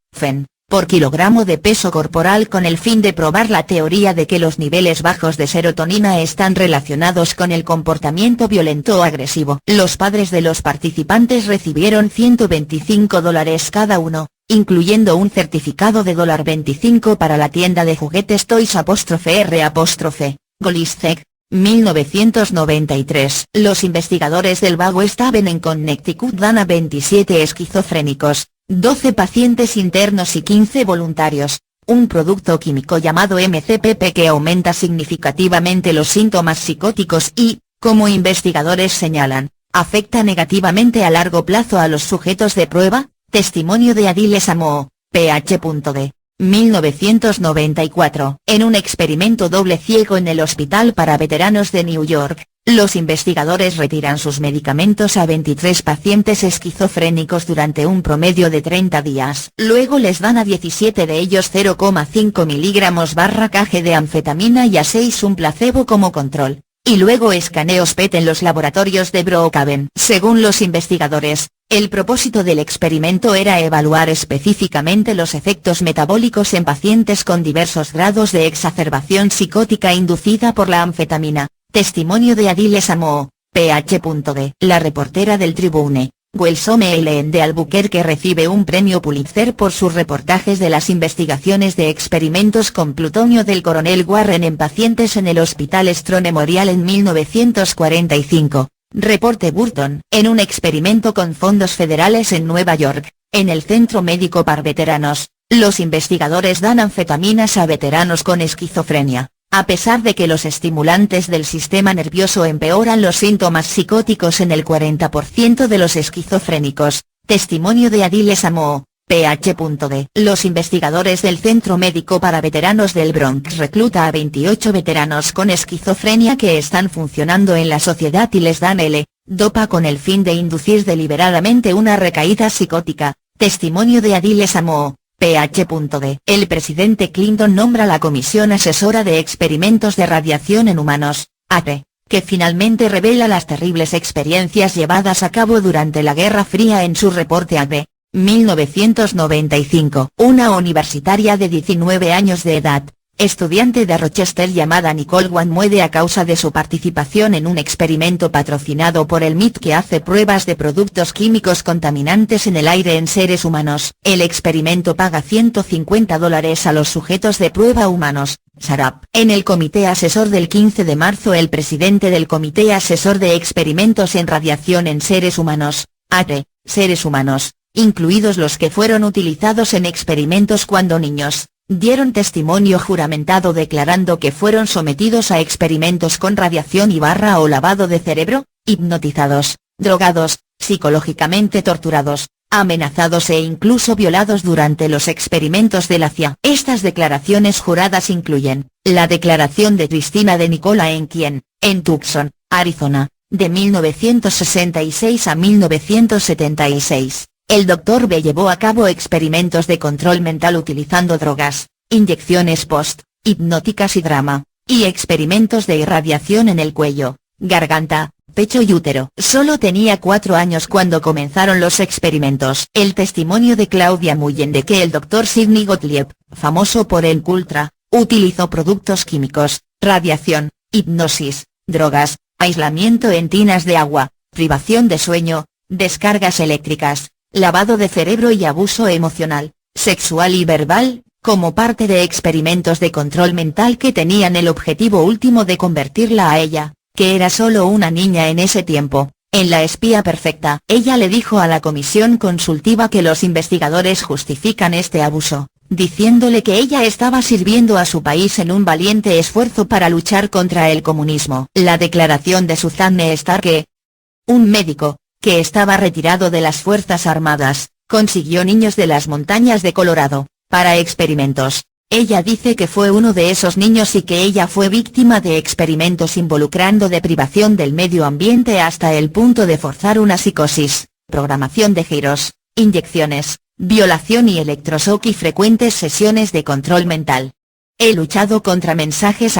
Speaker 1: por kilogramo de peso corporal con el fin de probar la teoría de que los niveles bajos de serotonina están relacionados con el comportamiento violento o agresivo. Los padres de los participantes recibieron $125 cada uno, incluyendo un certificado de $25 para la tienda de juguetes Toys R'. Golizek. 1993. Los investigadores del West Haven en Connecticut dan a 27 esquizofrénicos, 12 pacientes internos y 15 voluntarios, un producto químico llamado MCPP que aumenta significativamente los síntomas psicóticos y, como investigadores señalan, afecta negativamente a largo plazo a los sujetos de prueba. Testimonio de Adil Samo, Ph.D. 1994. En un experimento doble ciego en el Hospital para Veteranos de New York, los investigadores retiran sus medicamentos a 23 pacientes esquizofrénicos durante un promedio de 30 días. Luego les dan a 17 de ellos 0,5 mg/kg de anfetamina y a 6 un placebo como control, y luego escaneos PET en los laboratorios de Brookhaven. Según los investigadores, el propósito del experimento era evaluar específicamente los efectos metabólicos en pacientes con diversos grados de exacerbación psicótica inducida por la anfetamina. Testimonio de Adil Samo, Ph.D. La reportera del Tribune, Welsome Ellen de Albuquerque recibe un premio Pulitzer por sus reportajes de las investigaciones de experimentos con plutonio del coronel Warren en pacientes en el Hospital Strong Memorial en 1945. Reporte Burton. En un experimento con fondos federales en Nueva York, en el Centro Médico para Veteranos, los investigadores dan anfetaminas a veteranos con esquizofrenia, a pesar de que los estimulantes del sistema nervioso empeoran los síntomas psicóticos en el 40% de los esquizofrénicos. Testimonio de Adil Samo, Ph.D. Los investigadores del Centro Médico para Veteranos del Bronx recluta a 28 veteranos con esquizofrenia que están funcionando en la sociedad y les dan L-Dopa con el fin de inducir deliberadamente una recaída psicótica. Testimonio de Adil Samo, Ph.D. El presidente Clinton nombra la Comisión Asesora de Experimentos de Radiación en Humanos, AP, que finalmente revela las terribles experiencias llevadas a cabo durante la Guerra Fría en su reporte AB. 1995. Una universitaria de 19 años de edad, estudiante de Rochester llamada Nicole Wan muere a causa de su participación en un experimento patrocinado por el MIT que hace pruebas de productos químicos contaminantes en el aire en seres humanos. El experimento paga $150 a los sujetos de prueba humanos. Sharap. En el Comité Asesor del 15 de marzo el presidente del Comité Asesor de Experimentos en Radiación en Seres Humanos, ATE, seres humanos, incluidos los que fueron utilizados en experimentos cuando niños, dieron testimonio juramentado declarando que fueron sometidos a experimentos con radiación o lavado de cerebro, hipnotizados, drogados, psicológicamente torturados, amenazados e incluso violados durante los experimentos de la CIA. Estas declaraciones juradas incluyen, la declaración de Cristina de Nicola en Tucson, Arizona, de 1966 a 1976. El Dr. B llevó a cabo experimentos de control mental utilizando drogas, inyecciones hipnóticas y drama, y experimentos de irradiación en el cuello, garganta, pecho y útero. Solo tenía 4 años cuando comenzaron los experimentos. El testimonio de Claudia Mullen de que el Dr. Sidney Gottlieb, famoso por el Cultra, utilizó productos químicos, radiación, hipnosis, drogas, aislamiento en tinas de agua, privación de sueño, descargas eléctricas, lavado de cerebro y abuso emocional, sexual y verbal, como parte de experimentos de control mental que tenían el objetivo último de convertirla a ella, que era solo una niña en ese tiempo, en la espía perfecta. Ella le dijo a la comisión consultiva que los investigadores justifican este abuso, diciéndole que ella estaba sirviendo a su país en un valiente esfuerzo para luchar contra el comunismo. La declaración de Suzanne Starke, un médico, que estaba retirado de las Fuerzas Armadas, consiguió niños de las montañas de Colorado, para experimentos. Ella dice que fue uno de esos niños y que ella fue víctima de experimentos involucrando deprivación del medio ambiente hasta el punto de forzar una psicosis, programación de giros, inyecciones, violación y electroshock y frecuentes sesiones de control mental. He luchado contra mensajes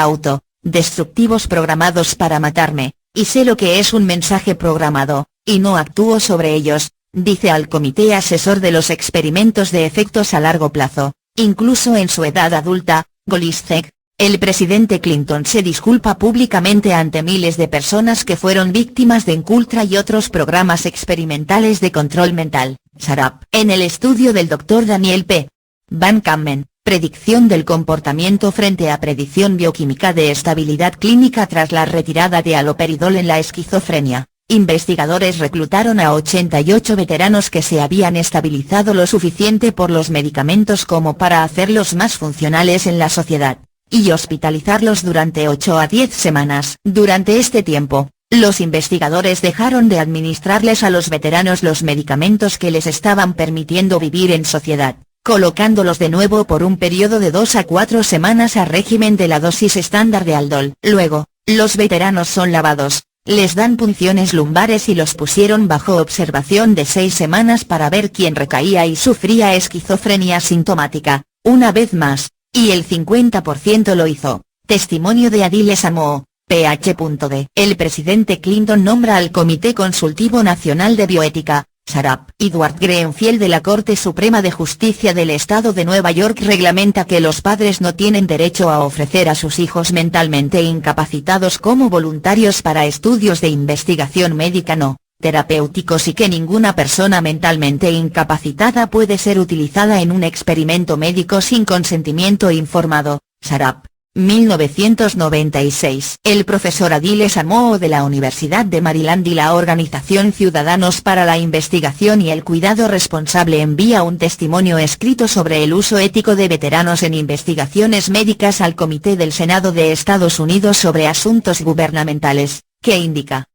Speaker 1: destructivos programados para matarme, y sé lo que es un mensaje programado, y no actúo sobre ellos, dice al Comité Asesor de los Experimentos de Efectos a Largo Plazo. Incluso en su edad adulta, Golisek, el presidente Clinton se disculpa públicamente ante miles de personas que fueron víctimas de Cultra y otros programas experimentales de control mental. Sharap. En el estudio del Dr. Daniel P. Van Kammen, predicción del comportamiento frente a predicción bioquímica de estabilidad clínica tras la retirada de haloperidol en la esquizofrenia. Investigadores reclutaron a 88 veteranos que se habían estabilizado lo suficiente por los medicamentos como para hacerlos más funcionales en la sociedad, y hospitalizarlos durante 8 a 10 semanas. Durante este tiempo, los investigadores dejaron de administrarles a los veteranos los medicamentos que les estaban permitiendo vivir en sociedad, colocándolos de nuevo por un periodo de 2 a 4 semanas a régimen de la dosis estándar de Haldol. Luego, los veteranos son lavados, les dan punciones lumbares y los pusieron bajo observación de 6 semanas para ver quién recaía y sufría esquizofrenia sintomática, una vez más, y el 50% lo hizo. Testimonio de Adile Samoo, Ph.D. El presidente Clinton nombra al Comité Consultivo Nacional de Bioética. Sharap. Edward Greenfield de la Corte Suprema de Justicia del Estado de Nueva York reglamenta que los padres no tienen derecho a ofrecer a sus hijos mentalmente incapacitados como voluntarios para estudios de investigación médica no terapéuticos y que ninguna persona mentalmente incapacitada puede ser utilizada en un experimento médico sin consentimiento informado. Sharap. 1996. El profesor Adile Samoo de la Universidad de Maryland y la organización Ciudadanos para la Investigación y el Cuidado Responsable envía un testimonio escrito sobre el uso ético de veteranos en investigaciones médicas al Comité del Senado de Estados Unidos sobre Asuntos Gubernamentales, que indica: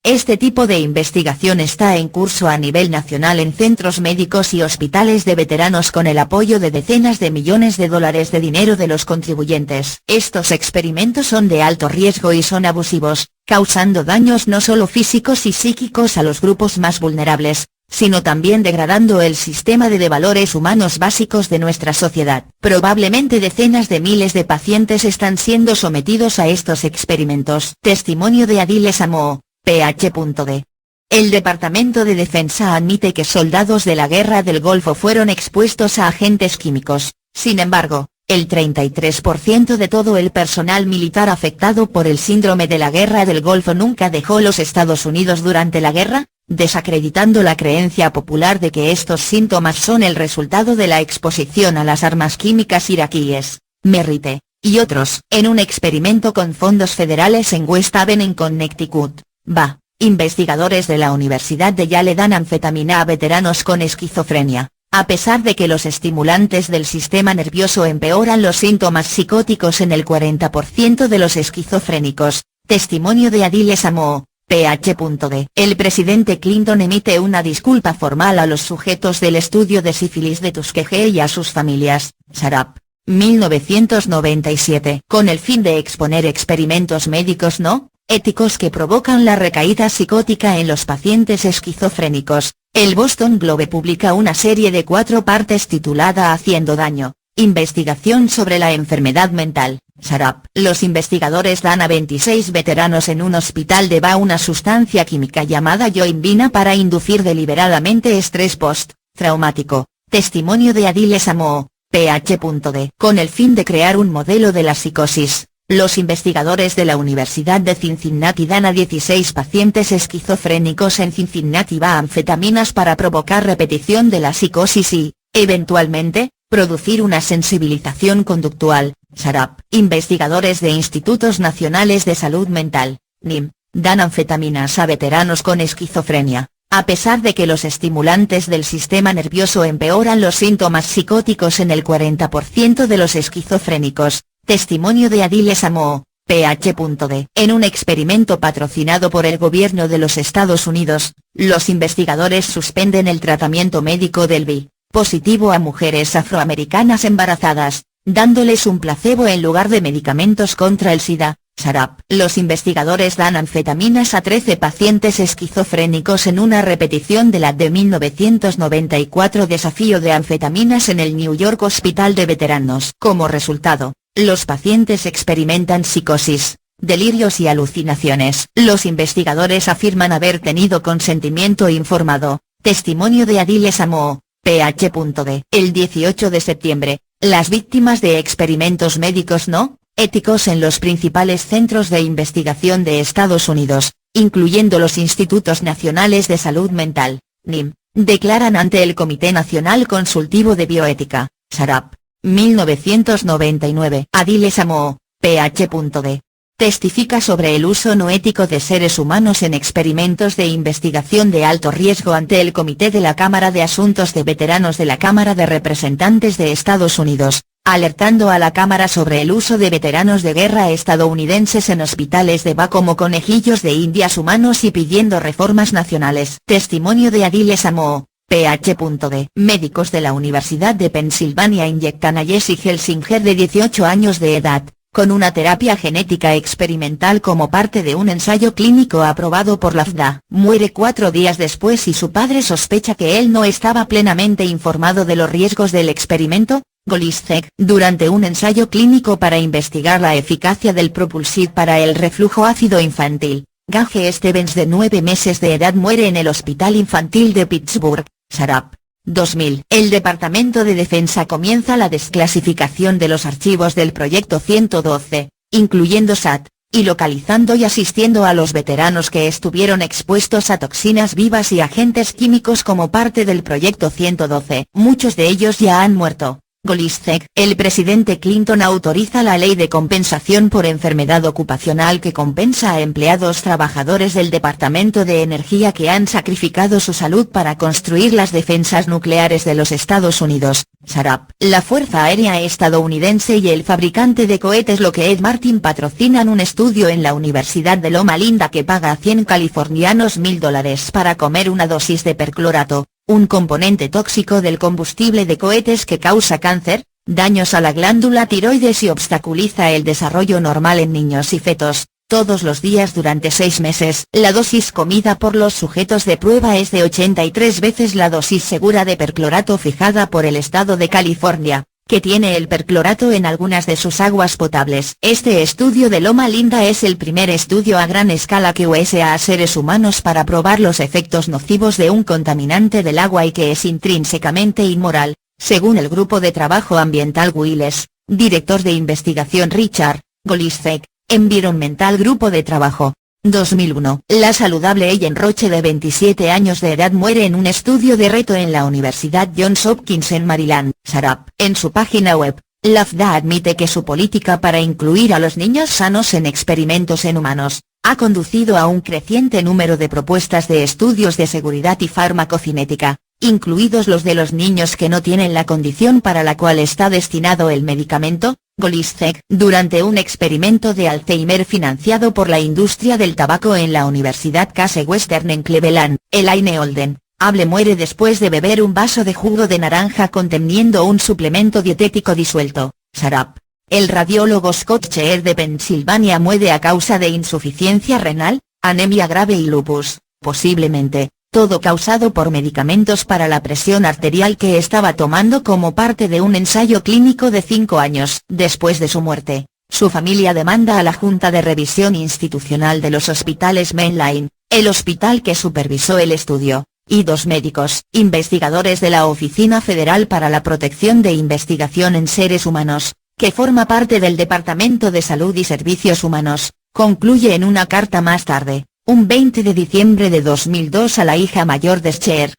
Speaker 1: este tipo de investigación está en curso a nivel nacional en centros médicos y hospitales de veteranos con el apoyo de decenas de millones de dólares de dinero de los contribuyentes. Estos experimentos son de alto riesgo y son abusivos, causando daños no solo físicos y psíquicos a los grupos más vulnerables, sino también degradando el sistema de valores humanos básicos de nuestra sociedad. Probablemente decenas de miles de pacientes están siendo sometidos a estos experimentos. Testimonio de Adile Samoo, Ph.D. El Departamento de Defensa admite que soldados de la Guerra del Golfo fueron expuestos a agentes químicos. Sin embargo, el 33% de todo el personal militar afectado por el síndrome de la Guerra del Golfo nunca dejó los Estados Unidos durante la guerra, desacreditando la creencia popular de que estos síntomas son el resultado de la exposición a las armas químicas iraquíes. Merritt, y otros. En un experimento con fondos federales en West Haven en Connecticut, va. Investigadores de la Universidad de Yale dan anfetamina a veteranos con esquizofrenia, a pesar de que los estimulantes del sistema nervioso empeoran los síntomas psicóticos en el 40% de los esquizofrénicos. Testimonio de Adile Samoo, Ph.D. El presidente Clinton emite una disculpa formal a los sujetos del estudio de sífilis de Tuskegee y a sus familias. Sharap, 1997. Con el fin de exponer experimentos médicos no éticos que provocan la recaída psicótica en los pacientes esquizofrénicos, el Boston Globe publica una serie de 4 partes titulada Haciendo daño, investigación sobre la enfermedad mental. Sharap. Los investigadores dan a 26 veteranos en un hospital de Va una sustancia química llamada yohimbina para inducir deliberadamente estrés post-traumático. Testimonio de Adile Samoo, Ph.D. Con el fin de crear un modelo de la psicosis, los investigadores de la Universidad de Cincinnati dan a 16 pacientes esquizofrénicos en Cincinnati Va anfetaminas para provocar repetición de la psicosis y, eventualmente, producir una sensibilización conductual. Sharap. Investigadores de Institutos Nacionales de Salud Mental, NIM, dan anfetaminas a veteranos con esquizofrenia, a pesar de que los estimulantes del sistema nervioso empeoran los síntomas psicóticos en el 40% de los esquizofrénicos. Testimonio de Adile Samoo, Ph.D. En un experimento patrocinado por el gobierno de los Estados Unidos, los investigadores suspenden el tratamiento médico del VI positivo a mujeres afroamericanas embarazadas, dándoles un placebo en lugar de medicamentos contra el SIDA. Sharap. Los investigadores dan anfetaminas a 13 pacientes esquizofrénicos en una repetición de la de 1994 desafío de anfetaminas en el New York Hospital de Veteranos. Como resultado, los pacientes experimentan psicosis, delirios y alucinaciones. Los investigadores afirman haber tenido consentimiento informado. Testimonio de Adile Samoo, Ph.D. El 18 de septiembre, las víctimas de experimentos médicos no éticos en los principales centros de investigación de Estados Unidos, incluyendo los Institutos Nacionales de Salud Mental, NIM, declaran ante el Comité Nacional Consultivo de Bioética. Sharap. 1999. Adile Samoo, Ph.D. Testifica sobre el uso no ético de seres humanos en experimentos de investigación de alto riesgo ante el Comité de la Cámara de Asuntos de Veteranos de la Cámara de Representantes de Estados Unidos, alertando a la Cámara sobre el uso de veteranos de guerra estadounidenses en hospitales de VA como conejillos de indias humanos y pidiendo reformas nacionales. Testimonio de Adile Samoo, Ph.D. Médicos de la Universidad de Pensilvania inyectan a Jesse Helsinger de 18 años de edad, con una terapia genética experimental como parte de un ensayo clínico aprobado por la FDA. Muere 4 días después y su padre sospecha que él no estaba plenamente informado de los riesgos del experimento. Golistek. Durante un ensayo clínico para investigar la eficacia del Propulsid para el reflujo ácido infantil, Gage Stevens de 9 meses de edad muere en el Hospital Infantil de Pittsburgh. Sharap. 2000. El Departamento de Defensa comienza la desclasificación de los archivos del Proyecto 112, incluyendo SAT, y localizando y asistiendo a los veteranos que estuvieron expuestos a toxinas vivas y agentes químicos como parte del Proyecto 112. Muchos de ellos ya han muerto. Golistek. El presidente Clinton autoriza la ley de compensación por enfermedad ocupacional que compensa a empleados trabajadores del Departamento de Energía que han sacrificado su salud para construir las defensas nucleares de los Estados Unidos. Sharap. La Fuerza Aérea estadounidense y el fabricante de cohetes Lockheed Martin patrocinan un estudio en la Universidad de Loma Linda que paga a 100 californianos $1000 para comer una dosis de perclorato, un componente tóxico del combustible de cohetes que causa cáncer, daños a la glándula tiroides y obstaculiza el desarrollo normal en niños y fetos. todos los días durante 6 meses. La dosis comida por los sujetos de prueba es de 83 veces la dosis segura de perclorato fijada por el estado de California, que tiene el perclorato en algunas de sus aguas potables. Este estudio de Loma Linda es el primer estudio a gran escala que usa a seres humanos para probar los efectos nocivos de un contaminante del agua y que es intrínsecamente inmoral, según el grupo de trabajo ambiental Willis, director de investigación Richard Golisek, Environmental Grupo de Trabajo. 2001. La saludable Ellen Roche de 27 años de edad muere en un estudio de reto en la Universidad Johns Hopkins en Maryland. Sarap. En su página web, Lafda admite que su política para incluir a los niños sanos en experimentos en humanos, ha conducido a un creciente número de propuestas de estudios de seguridad y farmacocinética, incluidos los de los niños que no tienen la condición para la cual está destinado el medicamento. Golisek. Durante un experimento de Alzheimer financiado por la industria del tabaco en la Universidad Case Western en Cleveland, Elaine Holden, muere después de beber un vaso de jugo de naranja conteniendo un suplemento dietético disuelto. Sarap. El radiólogo Scott Cheer de Pensilvania muere a causa de insuficiencia renal, anemia grave y lupus, posiblemente, todo causado por medicamentos para la presión arterial que estaba tomando como parte de un ensayo clínico de 5 años. Después de su muerte, su familia demanda a la Junta de Revisión Institucional de los Hospitales Mainline, el hospital que supervisó el estudio, y 2 médicos, investigadores de la Oficina Federal para la Protección de Investigación en Seres Humanos, que forma parte del Departamento de Salud y Servicios Humanos, concluye en una carta más tarde, un 20 de diciembre de 2002 a la hija mayor de Scheer.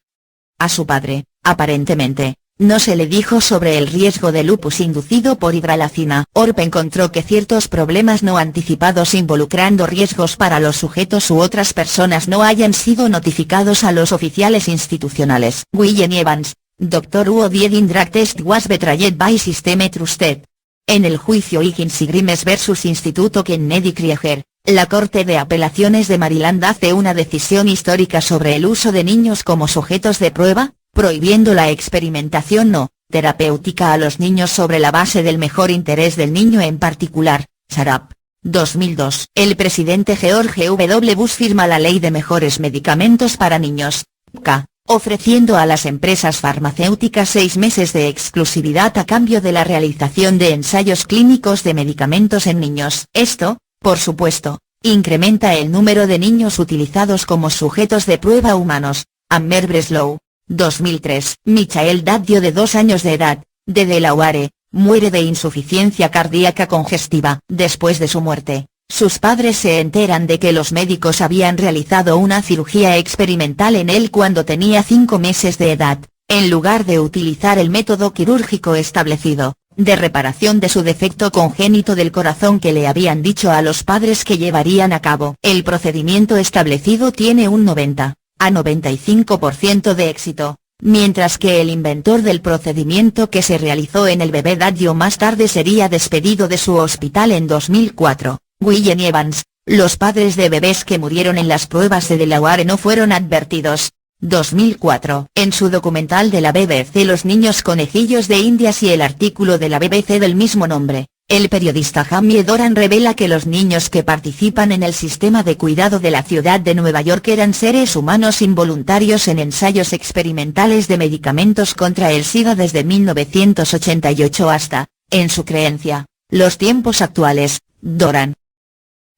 Speaker 1: A su padre, aparentemente, no se le dijo sobre el riesgo de lupus inducido por hidralacina. ORP encontró que ciertos problemas no anticipados involucrando riesgos para los sujetos u otras personas no hayan sido notificados a los oficiales institucionales. William Evans, Dr. Who did drug test was betrayed by system trusted. En el juicio Higgins y Grimes vs. Instituto Kennedy Krieger, la Corte de Apelaciones de Maryland hace una decisión histórica sobre el uso de niños como sujetos de prueba, prohibiendo la experimentación no terapéutica a los niños sobre la base del mejor interés del niño en particular. Sarap. 2002. El presidente George W. Bush firma la Ley de Mejores Medicamentos para Niños, PMCA, ofreciendo a las empresas farmacéuticas 6 meses de exclusividad a cambio de la realización de ensayos clínicos de medicamentos en niños. Esto, por supuesto, incrementa el número de niños utilizados como sujetos de prueba humanos. Amer Breslow. 2003. Michael Daddio de 2 años de edad, de Delaware, muere de insuficiencia cardíaca congestiva. Después de su muerte, sus padres se enteran de que los médicos habían realizado una cirugía experimental en él cuando tenía 5 meses de edad, en lugar de utilizar el método quirúrgico establecido, de reparación de su defecto congénito del corazón que le habían dicho a los padres que llevarían a cabo. El procedimiento establecido tiene un 90 a 95% de éxito, mientras que el inventor del procedimiento que se realizó en el bebé Daddio más tarde sería despedido de su hospital en 2004. William Evans, los padres de bebés que murieron en las pruebas de Delaware no fueron advertidos. 2004. En su documental de la BBC Los niños conejillos de Indias y el artículo de la BBC del mismo nombre, el periodista Jamie Doran revela que los niños que participan en el sistema de cuidado de la ciudad de Nueva York eran seres humanos involuntarios en ensayos experimentales de medicamentos contra el SIDA desde 1988 hasta, en su creencia, los tiempos actuales. Doran.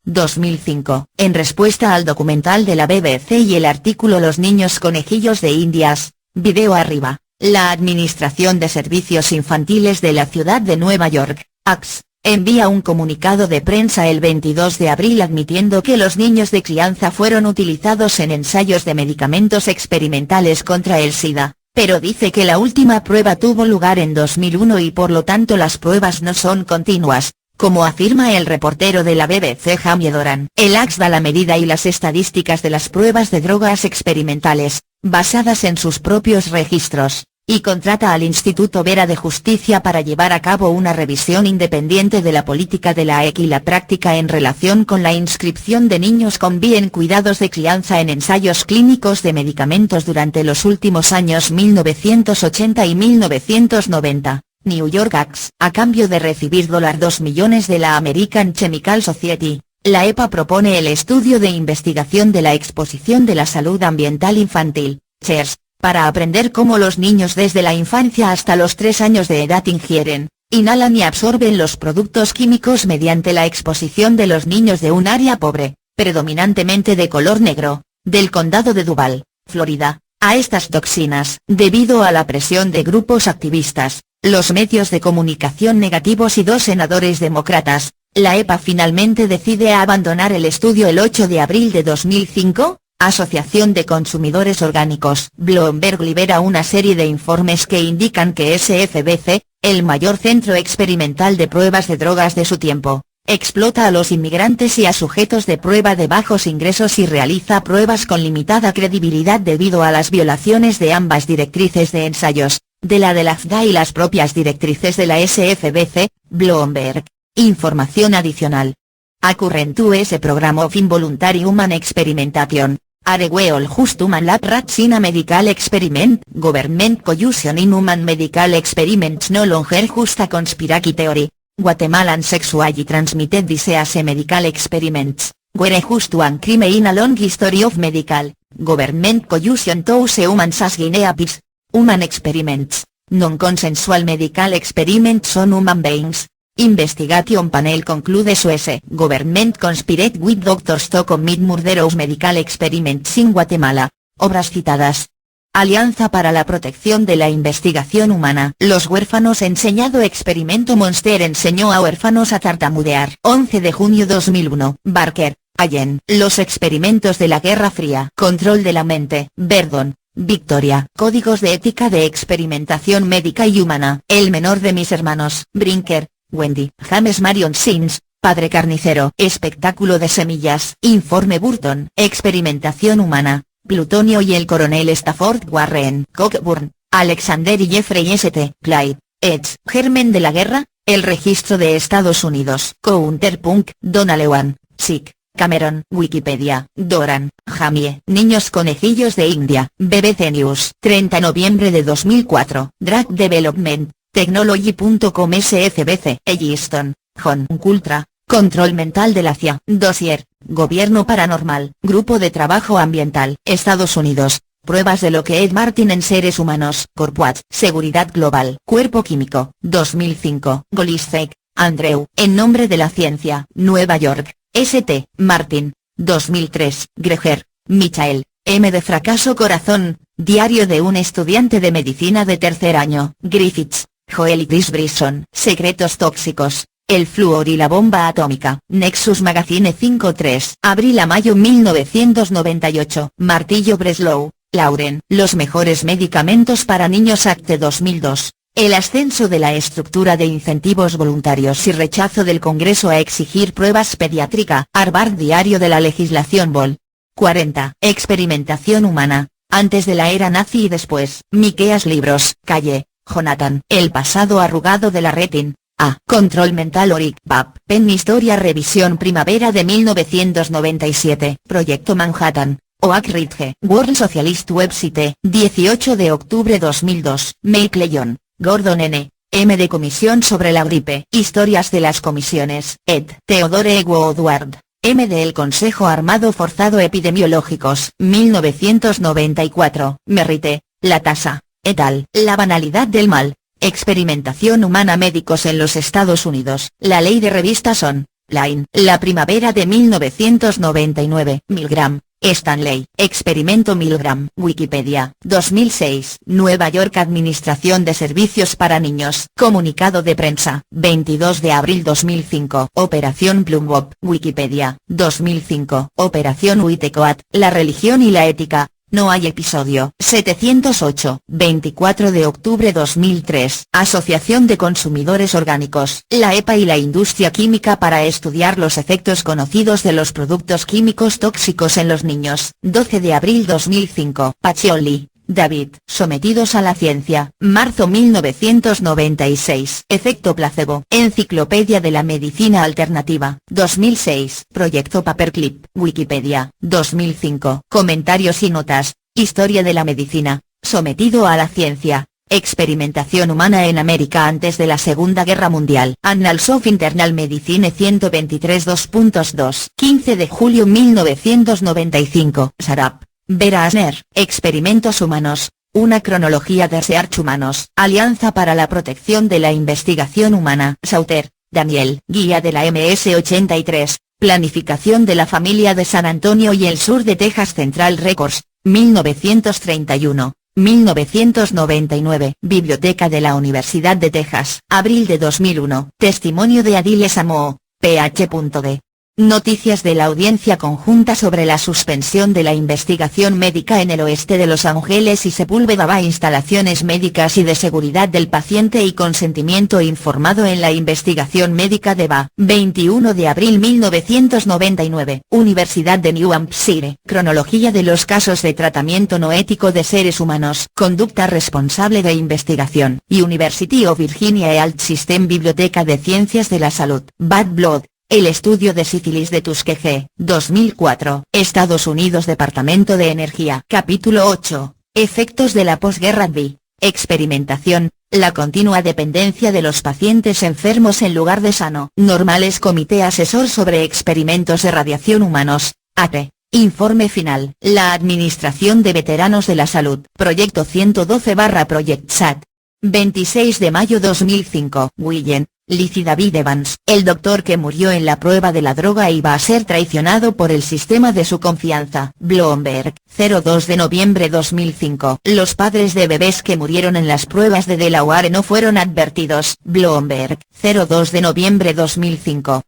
Speaker 1: 2005. En respuesta al documental de la BBC y el artículo Los niños conejillos de Indias, video arriba, la Administración de Servicios Infantiles de la Ciudad de Nueva York, ACS, envía un comunicado de prensa el 22 de abril admitiendo que los niños de crianza fueron utilizados en ensayos de medicamentos experimentales contra el SIDA, pero dice que la última prueba tuvo lugar en 2001 y por lo tanto las pruebas no son continuas. Como afirma el reportero de la BBC Jamie Doran, el ACS da la medida y las estadísticas de las pruebas de drogas experimentales, basadas en sus propios registros, y contrata al Instituto Vera de Justicia para llevar a cabo una revisión independiente de la política de la EC y la práctica en relación con la inscripción de niños con VIH en cuidados de crianza en ensayos clínicos de medicamentos durante los últimos años 1980 y 1990. New York ACS. A cambio de recibir $2 millones de la American Chemical Society, La EPA propone el estudio de investigación de la exposición de la salud ambiental infantil, CHERS, para aprender cómo los niños desde la infancia hasta los 3 años de edad ingieren, inhalan y absorben los productos químicos mediante la exposición de los niños de un área pobre, predominantemente de color negro, del condado de Duval, Florida, a estas toxinas. Debido a la presión de grupos activistas, los medios de comunicación negativos y 2 senadores demócratas, la EPA finalmente decide abandonar el estudio el 8 de abril de 2005. Asociación de Consumidores Orgánicos. Bloomberg libera una serie de informes que indican que SFBC, el mayor centro experimental de pruebas de drogas de su tiempo, explota a los inmigrantes y a sujetos de prueba de bajos ingresos y realiza pruebas con limitada credibilidad debido a las violaciones de ambas directrices de ensayos, de la de la FDA y las propias directrices de la SFBC. Bloomberg. Información adicional. A current US Program of Involuntary Human Experimentation, are we all just human lab rats in a medical experiment? Government collusion in human medical experiments no longer just a conspiracy theory. Guatemalan sexually transmitted disease medical experiments, were just one crime in a long history of medical, government collusion to use humans as guinea pigs. Human experiments, non-consensual medical experiments on human beings. Investigation panel concludes US government conspired with doctors to commit murderous medical experiments in Guatemala. Obras citadas. Alianza para la Protección de la Investigación Humana. Los huérfanos enseñado experimento Monster enseñó a huérfanos a tartamudear. 11 de junio 2001. Barker, Allen. Los experimentos de la Guerra Fría. Control de la mente. Verdon, Victoria. Códigos de ética de experimentación médica y humana. El menor de mis hermanos. Brinker, Wendy. James Marion Sims, padre carnicero. Espectáculo de semillas. Informe Burton. Experimentación humana. Plutonio y el coronel Stafford Warren. Cockburn, Alexander y Jeffrey St. Clyde. Edge. Germen de la guerra, el registro de Estados Unidos. Counterpunk. Donalewan, Sick. Cameron. Wikipedia. Doran, Jamie. Niños conejillos de India. BBC News. 30 de noviembre de 2004. Drug Development. Technology.com SFBC. Elliston, John. Cultra. Control mental de la CIA. Dossier. Gobierno paranormal. Grupo de trabajo ambiental. Estados Unidos. Pruebas de lo que Ed Martin en seres humanos. Corporate. Seguridad global. Cuerpo químico. 2005. Golisek, Andrew. En nombre de la ciencia. Nueva York. St. Martin. 2003. Greger, Michael. M de fracaso corazón. Diario de un estudiante de medicina de tercer año. Griffiths, Joel y Chris Brisson. Secretos tóxicos. El flúor y la bomba atómica. Nexus Magazine 5-3. Abril a mayo 1998. Martillo Breslow, Lauren. Los mejores medicamentos para niños Acte 2002. El ascenso de la estructura de incentivos voluntarios y rechazo del Congreso a exigir pruebas pediátrica. Harvard Diario de la legislación Vol. 40. Experimentación humana, antes de la era nazi y después. Miqueas Libros. Calle, Jonathan. El pasado arrugado de la retin. A. Control mental Oric. Pap. Penn Historia Revisión Primavera de 1997. Proyecto Manhattan. Oak Ridge. World Socialist Website. 18 de octubre 2002. Make Leyon, Gordon N. M. de Comisión sobre la gripe. Historias de las comisiones. Ed. Theodore Woodward. M. de El Consejo Armado Forzado Epidemiológicos. 1994. Merrite, Latasa, et al. La banalidad del mal. Experimentación humana médicos en los Estados Unidos. La ley de revistas on. Line. La primavera de 1999. Milgram, Stanley. Experimento Milgram. Wikipedia. 2006. Nueva York Administración de Servicios para Niños. Comunicado de prensa. 22 de abril 2005. Operación Plumbob. Wikipedia. 2005. Operación Huitecoat. La religión y la ética. No hay episodio. 708. 24 de octubre 2003. Asociación de Consumidores Orgánicos. La EPA y la industria química para estudiar los efectos conocidos de los productos químicos tóxicos en los niños. 12 de abril 2005. Pacioli, David. Sometidos a la ciencia. Marzo 1996. Efecto placebo. Enciclopedia de la Medicina Alternativa. 2006. Proyecto Paperclip. Wikipedia. 2005. Comentarios y notas. Historia de la medicina. Sometido a la ciencia. Experimentación humana en América antes de la Segunda Guerra Mundial. Annals of Internal Medicine 123 2.2. 15 de julio 1995. Sarap, Vera Asner. Experimentos humanos. Una cronología de research humanos. Alianza para la protección de la investigación humana. Sauter, Daniel. Guía de la MS-83. Planificación de la familia de San Antonio y el sur de Texas Central Records, 1931. 1999. Biblioteca de la Universidad de Texas. Abril de 2001. Testimonio de Adile Samoo, Ph.D. Noticias de la audiencia conjunta sobre la suspensión de la investigación médica en el oeste de Los Ángeles y Sepúlveda Bay. Instalaciones médicas y de seguridad del paciente y consentimiento informado en la investigación médica de BA. 21 de abril 1999. Universidad de New Hampshire. Cronología de los casos de tratamiento no ético de seres humanos. Conducta responsable de investigación. University of Virginia Health System. Biblioteca de Ciencias de la Salud. Bad Blood. El estudio de sífilis de Tuskegee, 2004. Estados Unidos. Departamento de Energía. Capítulo 8. Efectos de la posguerra B. Experimentación. La continua dependencia de los pacientes enfermos en lugar de sano. Normales. Comité Asesor sobre Experimentos de Radiación Humanos, ATE. Informe final. La Administración de Veteranos de la Salud. Proyecto 112/Project SAT. 26 de mayo 2005. William, Lizzie David Evans. El doctor que murió en la prueba de la droga iba a ser traicionado por el sistema de su confianza. Bloomberg. 02 de noviembre 2005. Los padres de bebés que murieron en las pruebas de Delaware no fueron advertidos. Bloomberg. 02 de noviembre 2005.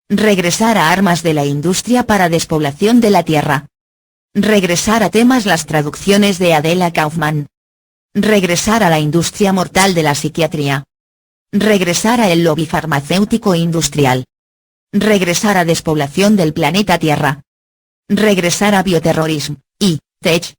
Speaker 1: Regresar a armas de la industria para despoblación de la Tierra. Regresar a temas. Las traducciones de Adela Kaufman. Regresar a la industria mortal de la psiquiatría. Regresar a el lobby farmacéutico industrial. Regresar a despoblación del planeta Tierra. Regresar a bioterrorismo, y, tech,